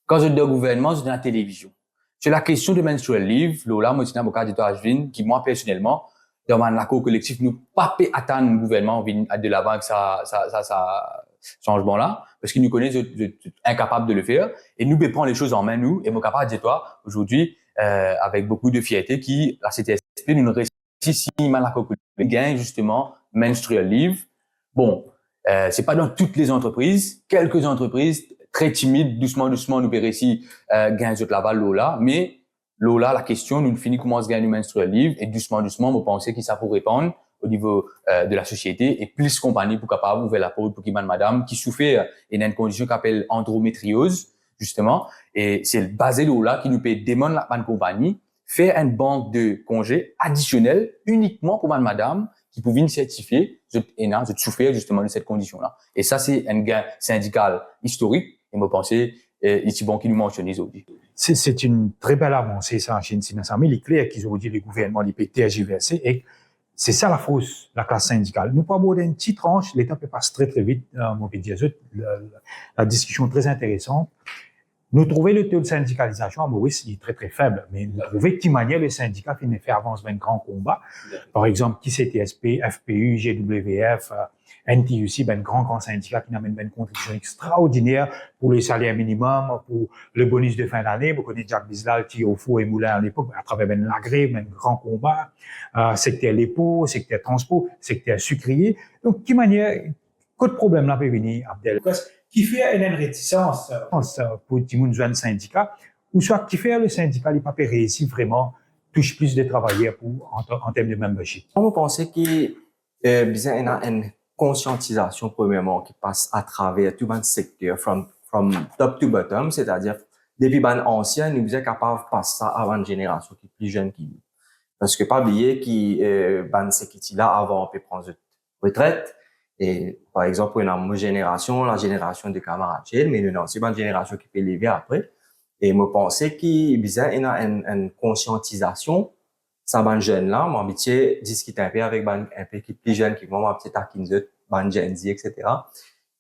Quand je suis dans le gouvernement, je suis dans la télévision. Sur la question de menstrual leave, là, moi, je suis dans Ashvin, qui moi, personnellement, dans mon accord collectif, nous pas attendre le gouvernement de l'avant avec ça changement là parce qu'ils nous connaissent incapables de le faire et nous peut prendre les choses en main nous et nous capable de dire toi aujourd'hui avec beaucoup de fierté qui la CTSP nous réussit mal la gain justement menstrual leave. Bon, c'est pas dans toutes les entreprises, quelques entreprises très timides doucement nous peut réussir gain de la balle là mais là la question nous finit comment se gagner menstrual leave et doucement vous pensez que ça pour répondre au niveau de la société et plus compagnie pour capable ouvrir la porte pour qui madame qui souffre et une condition qu'appelle endométriose justement et c'est basé là qui nous peut demander la compagnie faire une banque de congés additionnels uniquement pour madame qui pouvait une certifier de souffrir justement de cette condition là et ça c'est un gain syndical historique et me penser ici bon qui nous mentionne aujourd'hui. C'est une très belle avancée ça en Chine. Il est clair qu'ils ont dit les gouvernements les THJVC et c'est ça la fausse, la classe syndicale. Nous pas aborder une petite tranche, l'État peut passer très vite. Mon dire, la discussion très intéressante. Nous trouvons le taux de syndicalisation à Maurice, il est très faible, mais nous trouvons de quelle manière le syndicat finit fait avancer un grand combat. Par exemple, qui CTSP, FPU, GWF, NTUC, ben grand syndicat qui amène une contribution extraordinaire pour le salaire minimum, pour le bonus de fin d'année. Vous connaissez Jacques Bislal qui au four et moulin à l'époque, à travers la grève, un grand combat, secteur l'épo, secteur transport, secteur sucrier. Donc, de quelle manière, quel problème là peut venir, Abdel? Qui fait une réticence pour le syndicat, ou soit qui fait le syndicat, il n'a pas réussi vraiment touche plus de travailleurs en termes de membership. On pense qu'il y a une conscientisation premièrement qui passe à travers tout le secteur, from top to bottom, c'est-à-dire depuis les anciens, nous sommes capables de passer ça à une génération qui est plus jeune qui nous. Parce que pas oublier que ce là avant on peut prendre une retraite. Et, par exemple, pour une génération, la génération de camarades, mais nous avons aussi une génération qui peut lever après. Et me penser qu'il y a une conscientisation, ça, ben, jeune là, moi, habitué, discuter un peu avec un peu plus jeune qui vont peut-être à 15 autres, ben, Gen Z, etc.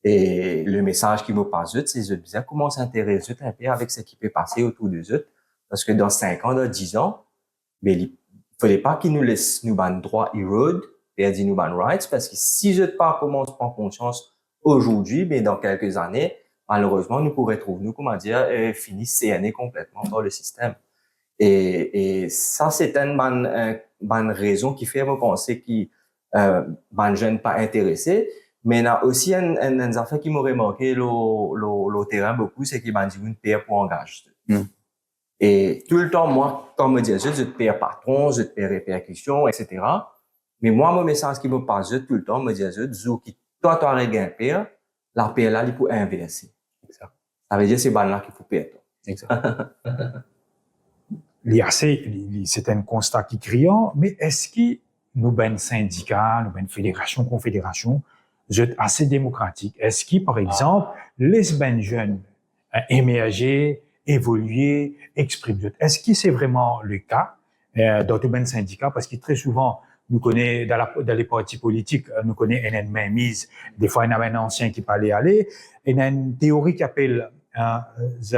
Et le message qui me passe, c'est, je disais, comment s'intéresser un peu avec ce qui peut passer autour des autres. Parce que dans 5 ans, dans 10 ans, mais il faudrait pas qu'ils nous laissent nous, ben, droit erode, perdre nos human rights, parce que si je ne sais pas comment on se prend conscience aujourd'hui, mais dans quelques années, malheureusement, nous pourrions trouver, nous, comment dire, finis CNE complètement dans le système. Et ça, c'est une bonne raison qui fait me penser que jeune pas intéressé. Mais il y a aussi une affaire qui m'a remarqué le terrain beaucoup, c'est qu'il m'a dit une paire pour engagement. Et tout le temps, moi, quand me dit, je te paie patron, je te paie répercussion, etc. Mais moi, mon message qui me passe tout le temps, me dit, toi, tu as un paire, la paire là, il faut inverser. Exact. Ça veut dire, c'est là qu'il faut payer. Exact. C'est un constat qui est criant, mais est-ce que nous, ben syndicats, nous, ben fédérations, confédérations, vous êtes assez démocratiques? Est-ce que, par exemple, les ben jeunes émerger, évoluer, exprimer? Est-ce que c'est vraiment le cas dans tout ben syndicat? Parce que très souvent, nous connaissons, dans les partis politiques, nous connaissons une mainmise. Des fois, il y a un ancien qui peut aller. Il y a une théorie qui s'appelle the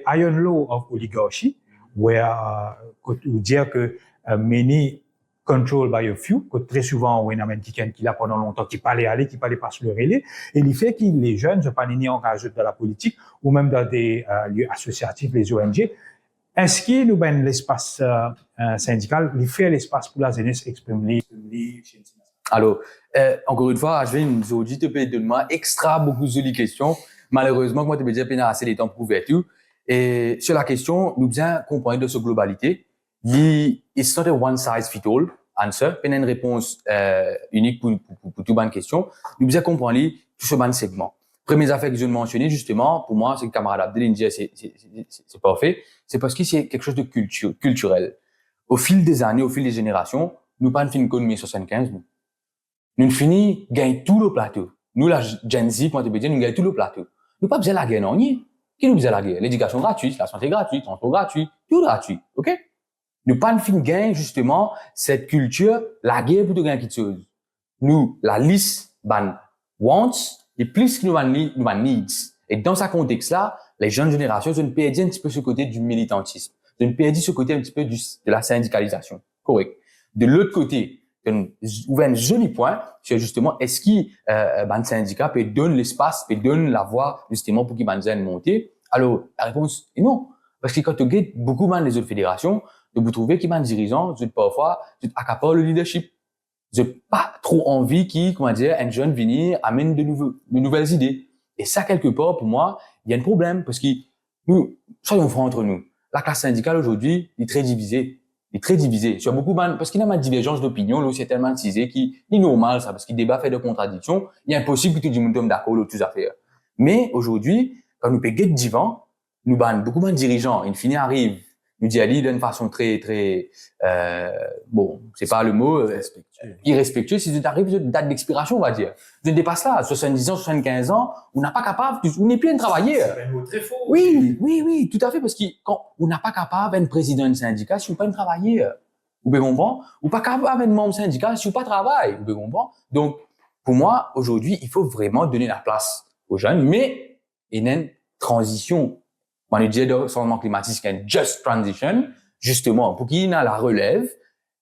Iron Law of Oligarchy, where dire que many controlled by a few, que très souvent on a même quelqu'un qui l'a pendant longtemps qui parlait aller, qui parlait pas sur le relais, et il fait que les jeunes ne sont pas ni engagés dans la politique ou même dans des lieux associatifs, les ONG. Est-ce que nous ben l'espace syndical, il fait l'espace pour la jeunesse exprimer? Alors, encore une fois, je vais nous dire de moi extra beaucoup de questions. Malheureusement, moi, tu me dis pas assez de temps pour couverture. Et sur la question, nous bien comprendre de cette globalité. It's not a one size fit all answer. Il y a une réponse unique pour toute bonne question. Nous bien comprendre tout ce bon segment. Première affaire que je viens de mentionner, justement, pour moi, c'est que le camarade Abdel dit c'est parfait. C'est parce que c'est quelque chose de culturel. Au fil des années, au fil des générations, nous pas une fin de 1975, nous. Nous finissons gagner tout le plateau. Nous, la Gen Z, quand tu peux dire, nous gagnons tout le plateau. Nous pas besoin de la guerre, non, ni. Qui nous besoin de la guerre? L'éducation gratuite, la santé gratuite, le transport gratuit, tout gratuit. OK? Nous pas une fin de gagner, justement, cette culture, la guerre pour tout gagner quelque chose. Nous, la liste, wants, et plus que nous needs. Et dans ce contexte-là, les jeunes générations ont perdu un petit peu ce côté du militantisme. Ils ont perdu ce côté un petit peu de la syndicalisation. Correct. De l'autre côté, ouvert un joli point, c'est justement, est-ce qu'un syndicat peut donner l'espace, peut donner la voie, justement, pour qu'il vienne monter? Alors, la réponse est non. Parce que quand tu regardes beaucoup dans les autres fédérations, vous trouvez qu'ils sont dirigeants, parfois, accaparent le leadership. J'ai pas trop envie un jeune venir amène de nouvelles idées. Et ça, quelque part, pour moi, il y a un problème parce que nous, soyons francs entre nous. La classe syndicale aujourd'hui est très divisée. Il est très divisé. Sur beaucoup parce qu'il y a une divergence d'opinion, là, c'est tellement cisé qu'il est normal, ça, parce qu'il débat fait de contradictions. Il est impossible que tout le monde tombe d'accord, là, toutes affaires. Mais aujourd'hui, quand nous payons divan, nous, beaucoup de dirigeants, in fine, arrivent, nous disent d'une façon très, bon, c'est pas le mot, irrespectueux, si tu arrives à une date d'expiration, on va dire. Je dépasse là, 70 ans, 75 ans, on n'a pas capable, on n'est plus à travailler. C'est un mot très faux. Oui, tout à fait, parce que quand on n'a pas capable d'être président d'un syndicat si on pas travailler. Vous pouvez comprendre? Ou pas capable d'être membre syndical si on pas travaille. Vous pouvez comprendre? Donc, pour moi, aujourd'hui, il faut vraiment donner la place aux jeunes, mais il y a une transition. On dit de changement climatique, c'est une just transition, justement, pour qu'il y ait la relève,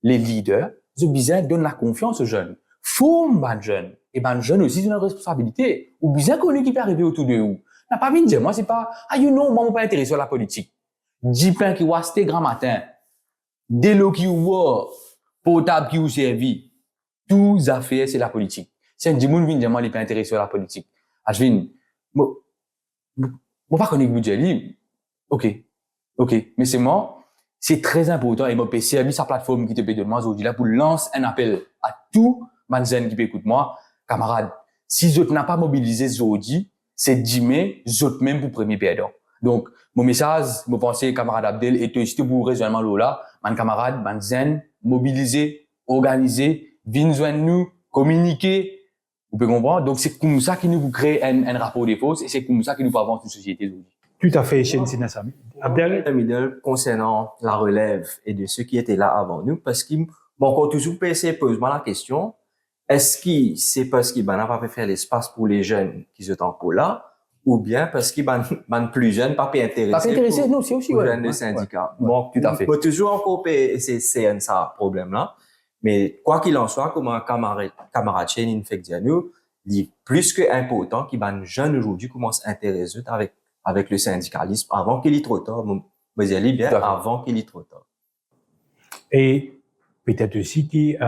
les leaders, ils ont besoin de donner la confiance aux jeunes. Forme les jeunes. Et les jeunes aussi, ils ont une responsabilité. Ou besoin connu qui peut arriver autour de vous. N'a pas bien dire, moi, c'est pas, moi, je pas intéressé à la politique. 10 pains qui vont rester grand matin. Des lots qui ouvrent, portable qui vous servi. Tout affaires, c'est la politique. Si un monde vient dire, moi, il pas intéressé à la politique. Je viens, moi, pas connaître budget libre. OK. Mais c'est moi, c'est très important. Et moi, j'ai servi sa plateforme qui te paye de moi aujourd'hui là pour lancer un appel à tout manzen qui peut écouter moi. Camarades, si je n'ai pas mobilisé aujourd'hui, c'est 10 mai, je même pour premier perdant. Donc, mon message, je pense, camarade Abdel, est aussi pour raisonnement là, mon camarade, manzen, mobiliser, organiser, venir joindre nous, communiquer. Vous pouvez comprendre? Donc, c'est comme ça que nous créons un rapport de force et c'est comme ça que nous avancer une société aujourd'hui. Tout à fait, chez Sinassami. Abdel, concernant la relève et de ceux qui étaient là avant nous, parce qu'ils m'ont toujours posé la question, est-ce que c'est parce qu'ils n'ont pas fait l'espace pour les jeunes qui sont encore là, ou bien parce qu'ils sont plus jeunes, pas intéressés non, c'est aussi, pour jeunes de syndicats. Bon, tout à fait. On peut toujours encore c'est ça, problème-là. Mais quoi qu'il en soit, comme un camarade chez Infectiano, il est plus que important qu'ils jeunes aujourd'hui commencent à s'intéresser avec le syndicalisme avant qu'il y ait trop tard. Mais il est bien Tout à fait. avant qu'il y ait trop tard. Et peut-être aussi que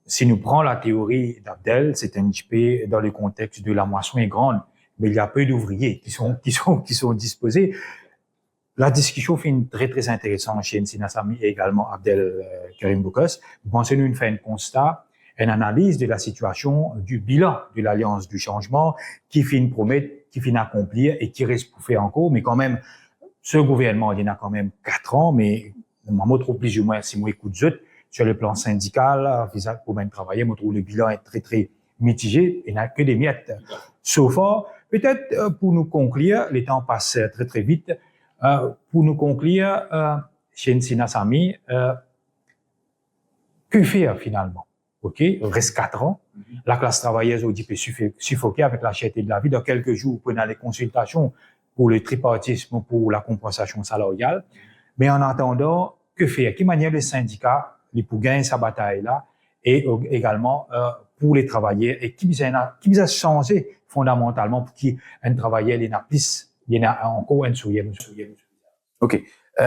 si nous prenons la théorie d'Abdel, c'est un petit peu dans le contexte de la moisson est grande, mais il y a peu d'ouvriers qui sont disposés. La discussion fait une très intéressante chez Nsina Sami et également Abdel Karim Boukos. Vous pensez nous faire un constat, une analyse de la situation du bilan de l'Alliance du changement qui finit promettre, qui finit accomplir et qui reste pour faire encore, mais quand même, ce gouvernement, il y en a quand même 4 ans, mais moi, je trouve plus ou moins, si moi écoute sur le plan syndical, pour même travailler, je trouve le bilan est très mitigé, il n'y a que des miettes. Sauf peut-être pour nous conclure, les temps passent très vite, pour nous conclure, chez Nsina Sami, que faire finalement? OK, il reste 4 ans. La classe travailleuse aujourd'hui peut suffoquer avec la cherté de la vie. Dans quelques jours, on peut aller consultation pour le tripartisme, pour la compensation salariale. Mais en attendant, que faire? Quelle manière le syndicat pour gagner sa bataille-là et également pour les travailleurs et qui a changé fondamentalement pour qu'il y ait un travailleur, il y en a plus, il y en a encore un sourire. OK.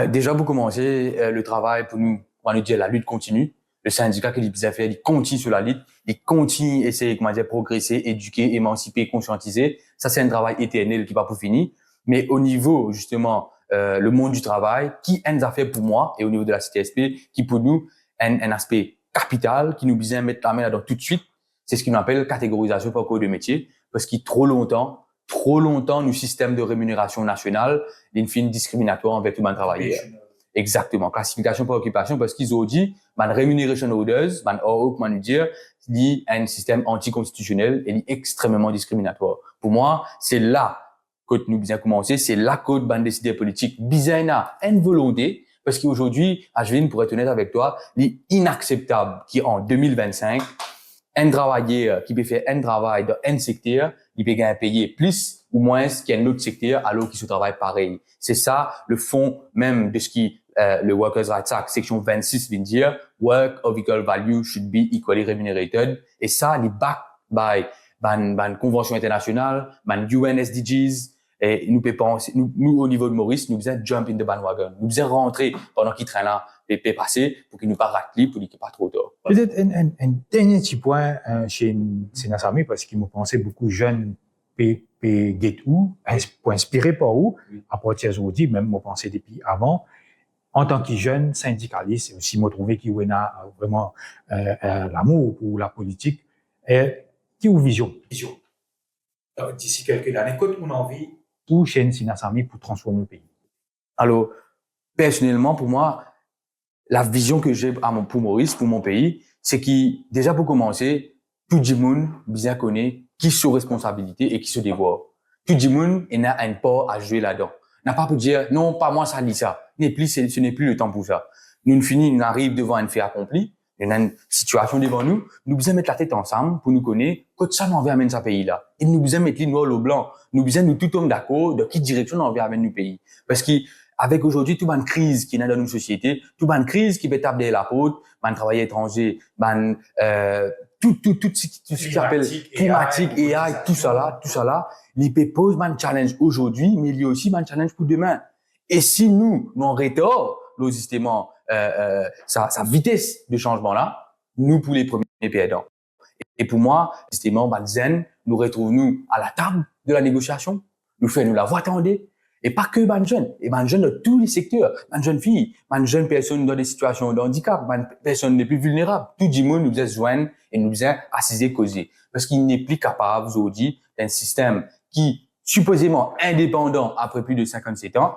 Déjà, pour commencer, le travail pour nous, on va nous dire la lutte continue. Le syndicat qui a fait, il continue sur la lutte, il continue à essayer, progresser, éduquer, émanciper, conscientiser. Ça, c'est un travail éternel qui va pas finir. Mais au niveau, justement, le monde du travail, qui a fait pour moi, et au niveau de la CTSP, qui pour nous, un aspect capital, qui nous besoin mettre la main là-dedans tout de suite, c'est ce qu'on appelle catégorisation par code de métier, parce qu'il trop longtemps, nos systèmes de rémunération nationale, une fin discriminatoire envers tout le monde travailleur. Exactement. Classification par occupation, parce qu'ils ont dit, remuneration orders, nous dire, dit un système anticonstitutionnel et extrêmement discriminatoire. Pour moi, c'est là que nous bien commencer, c'est là que ban décideurs politiques bizarre une volonté, parce qu'aujourd'hui, Ashvin, pour être honnête avec toi, il est inacceptable qu'en 2025, un travailleur qui peut faire un travail dans un secteur, il peut gagner payé plus ou moins qu'un autre secteur alors qu'il se travaille pareil. C'est ça le fond même de ce qui le Workers' Rights Act, section 26, vient dire work of equal value should be equally remunerated. Et ça, il est backed by ban convention internationale, ban UN SDGs. Et nous penser, nous au niveau de Maurice, nous faisons jump in the bandwagon. Nous faisons rentrer pendant qu'il traîne là, les passer pour qu'il nous pas raclip, pour qu'il n'y ait pas trop tard. Peut-être un dernier petit point chez Nsina Sami, parce qu'il me pensait beaucoup jeunes get où, pour inspirer par où, à partir d'aujourd'hui, même moi pensais depuis avant, en tant que jeune syndicaliste, aussi me trouver qu'il y a vraiment l'amour pour la politique, qui ou vision. D'ici quelques années, qu'est-ce qu'on a envie pour chez Nsina Sami pour transformer le pays? Alors, personnellement, pour moi, la vision que j'ai pour Maurice, pour mon pays, c'est qu'il, déjà pour commencer, tout le monde bien connaît qui sont responsabilité et qui se dévoile. Tout le monde a un part à jouer là-dedans. N'a pas pour dire, non, pas moi, ça dit ça. Ce n'est plus le temps pour ça. Nous arrivons devant un fait accompli. Il y a une situation devant nous. Nous devons mettre la tête ensemble pour nous connaître que ça nous envie amener ce pays-là. Et nous devons mettre les noirs au blanc. Nous devons nous tout tomber d'accord de quelle direction nous envie amener nos pays. Parce qu'avec aujourd'hui, toute une crise qui est dans nos sociétés, toute une crise qui peut taper la porte, man travail étranger, tout ce qui s'appelle climatique, AI, tout ça là, il peut poser un challenge aujourd'hui, mais il y a aussi un challenge pour demain. Et si nous rétort, justement, sa vitesse de changement là, nous pour les premiers perdants. Et pour moi, justement, zen, nous retrouvons à la table de la négociation, nous faisons la voix tendée. Et pas que jeunes, et jeunes de tous les secteurs, jeunes filles, jeunes personnes dans des situations de handicap, personnes les plus vulnérables. Tout le monde nous faisait joindre et nous faisait assiser causer. Parce qu'il n'est plus capable aujourd'hui d'un système qui, supposément indépendant après plus de 57 ans,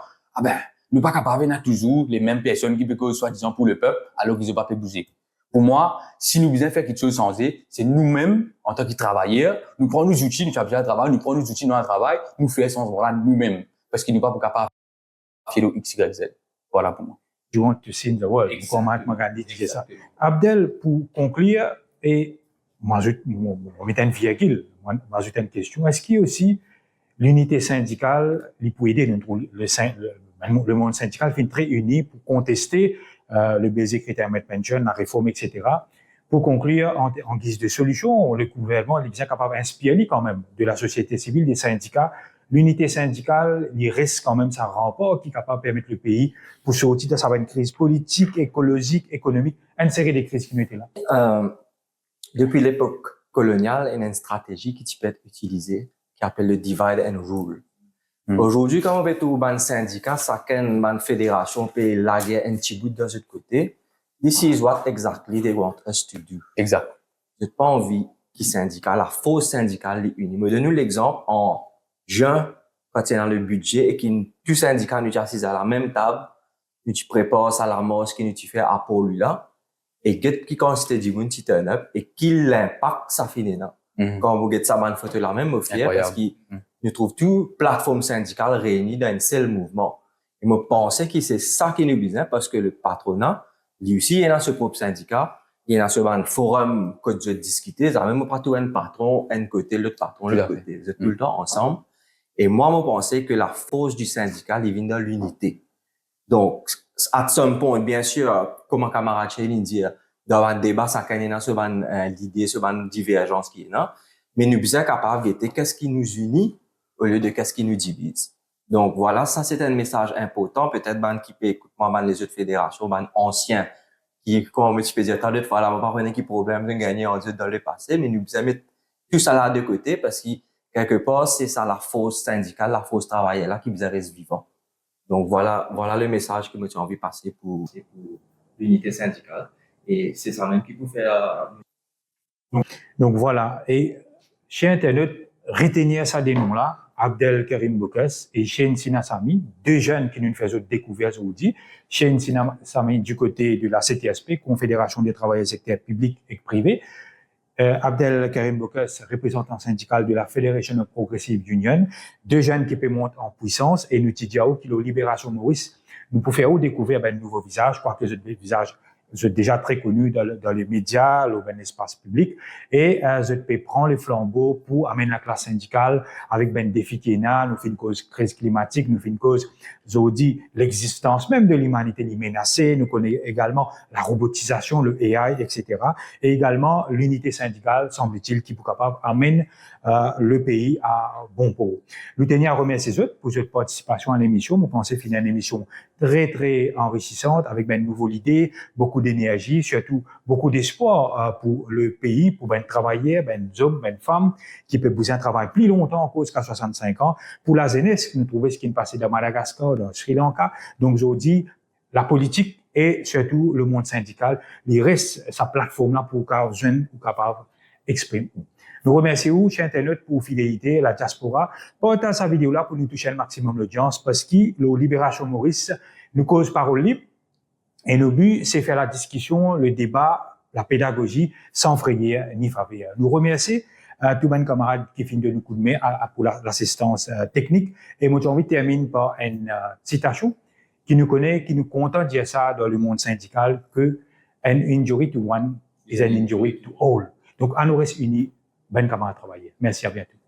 nous pas capables d'être toujours les mêmes personnes qui peuvent causer soi-disant pour le peuple alors qu'ils n'ont pas pu bouger. Pour moi, si nous voulons faire quelque chose sans eux, c'est nous-mêmes, en tant que travailleurs, nous prenons nos outils, nous cherchons le travail, nous prenons nos outils dans le travail, nous faisons ce moment-là nous-mêmes. Parce qu'il n'est pas capable de faire X, Y, Z. Voilà pour moi. You want to see the world. Comment Magadi disait ça. Abdel, pour conclure, et moi, je mets une virgule, moi, j'ai une question. Est-ce qu'il y a aussi l'unité syndicale, pour aider le monde syndical, fait très uni pour contester le baiser critère met pension, la réforme, etc. Pour conclure, en guise de solution, le gouvernement est bien capable d'inspirer quand même de la société civile, des syndicats, l'unité syndicale, il reste quand même ça rempart qui est capable de permettre le pays pour sortir de sa crise politique, écologique, économique, une série de crises qui nous étaient là. Depuis l'époque coloniale, il y a une stratégie qui peut être utilisée, qui s'appelle le divide and rule. Aujourd'hui, quand on fait tout un syndicat, chacun une fédération peut laguer un petit bout de l'autre côté. This is what exactly they want us to do. Exact. J'ai pas envie que syndicat, la fausse syndicale les unis. Me donne l'exemple en juin, quand tu es dans le budget et que tout syndicat nous assis à la même table, nous tu prépares ça la mosque, nous tu fais apport lui là, et get qui consiste du monde qui turn up et qui l'impact ça finit là. Quand vous get ça bonne photo la même me fier parce que nous trouve tout plateforme syndicale réunie dans un seul mouvement. Et me pensais que c'est ça qui nous besoin parce que le patronat, lui aussi, il est dans ce propre syndicat, il est dans ce forum que je discutais, ça même pas tout un patron, un côté, l'autre patron, l'autre côté. Vous êtes tout le temps ensemble. Et moi, je pensais que la force du syndicat, il vient dans l'unité. Donc, à some point, bien sûr, comme un camarade chez lui dit, dans un débat, ça gagne dans ce l'idée, ce divergence qui est là. Mais nous sommes capables de dire qu'est-ce qui nous unit au lieu de qu'est-ce qui nous divise. Donc voilà, ça c'est un message important. Peut-être ban qui peut écouter moi les autres fédérations, ban anciens qui comme tu peux dire tant de fois là, on va pas qui problème de gagner en dans le passé, mais nous devons mettre tout ça là de côté parce que quelque part c'est ça la force syndicale, la force travaillée là qui vous reste vivant. Donc voilà le message que moi j'ai envie de passer pour l'unité syndicale et c'est ça même qui vous fait donc voilà, et chez Internet, retenir ça des noms là, Abdelkarim Boukes et Cheikh Sina Sami, deux jeunes qui nous faisaient découvrir aujourd'hui. Cheikh Sina Sami du côté de la CTSP, Confédération des travailleurs secteur public et privé. Abdelkarim Boukes, représentant syndical de la Federation of Progressive Union. Deux jeunes qui peuvent monter en puissance et nous disons que la Libération Maurice, nous pouvons faire découvrir un nouveau visage, je crois que ce visage vous êtes déjà très connu dans les médias, dans l'espace public, et vous peut prendre les flambeaux pour amener la classe syndicale avec ben défi qui est là, nous fait une cause crise climatique, nous fait une cause, je dis, l'existence même de l'humanité est menacée, nous connaissons également la robotisation, le AI, etc. Et également l'unité syndicale, semble-t-il, qui est capable d'amener le pays à bon port. Nous tenions à remercier les autres pour cette participation à l'émission. Nous pensons finir une émission très, très enrichissante avec ben, de nouvelles idées, beaucoup d'énergie, surtout beaucoup d'espoir pour le pays, pour ben travailler, ben hommes, ben femmes qui peuvent besoin de travailler plus longtemps en cause qu'à 65 ans. Pour la jeunesse, nous trouvons ce qui est passé dans Madagascar, dans Sri Lanka. Donc, je dis, la politique et surtout le monde syndical, il reste sa plateforme là pour que les jeunes soient capables d'exprimer. Nous remercions, chers internautes, pour fidélité, la diaspora. Partagez sa vidéo là pour nous toucher le maximum d'audience parce que la Libération Maurice nous cause parole libre. Et le but, c'est faire la discussion, le débat, la pédagogie, sans frayeur ni faveur. Nous remercions tous mes camarades qui finissent de nous coup de main pour l'assistance technique. Et moi, j'ai envie de terminer par une citation qui nous connaît, qui nous content de dire ça dans le monde syndical, que an injury to one is an injury to all. Donc, à nous rester unis, bonne camarade travailler. Merci, à bientôt.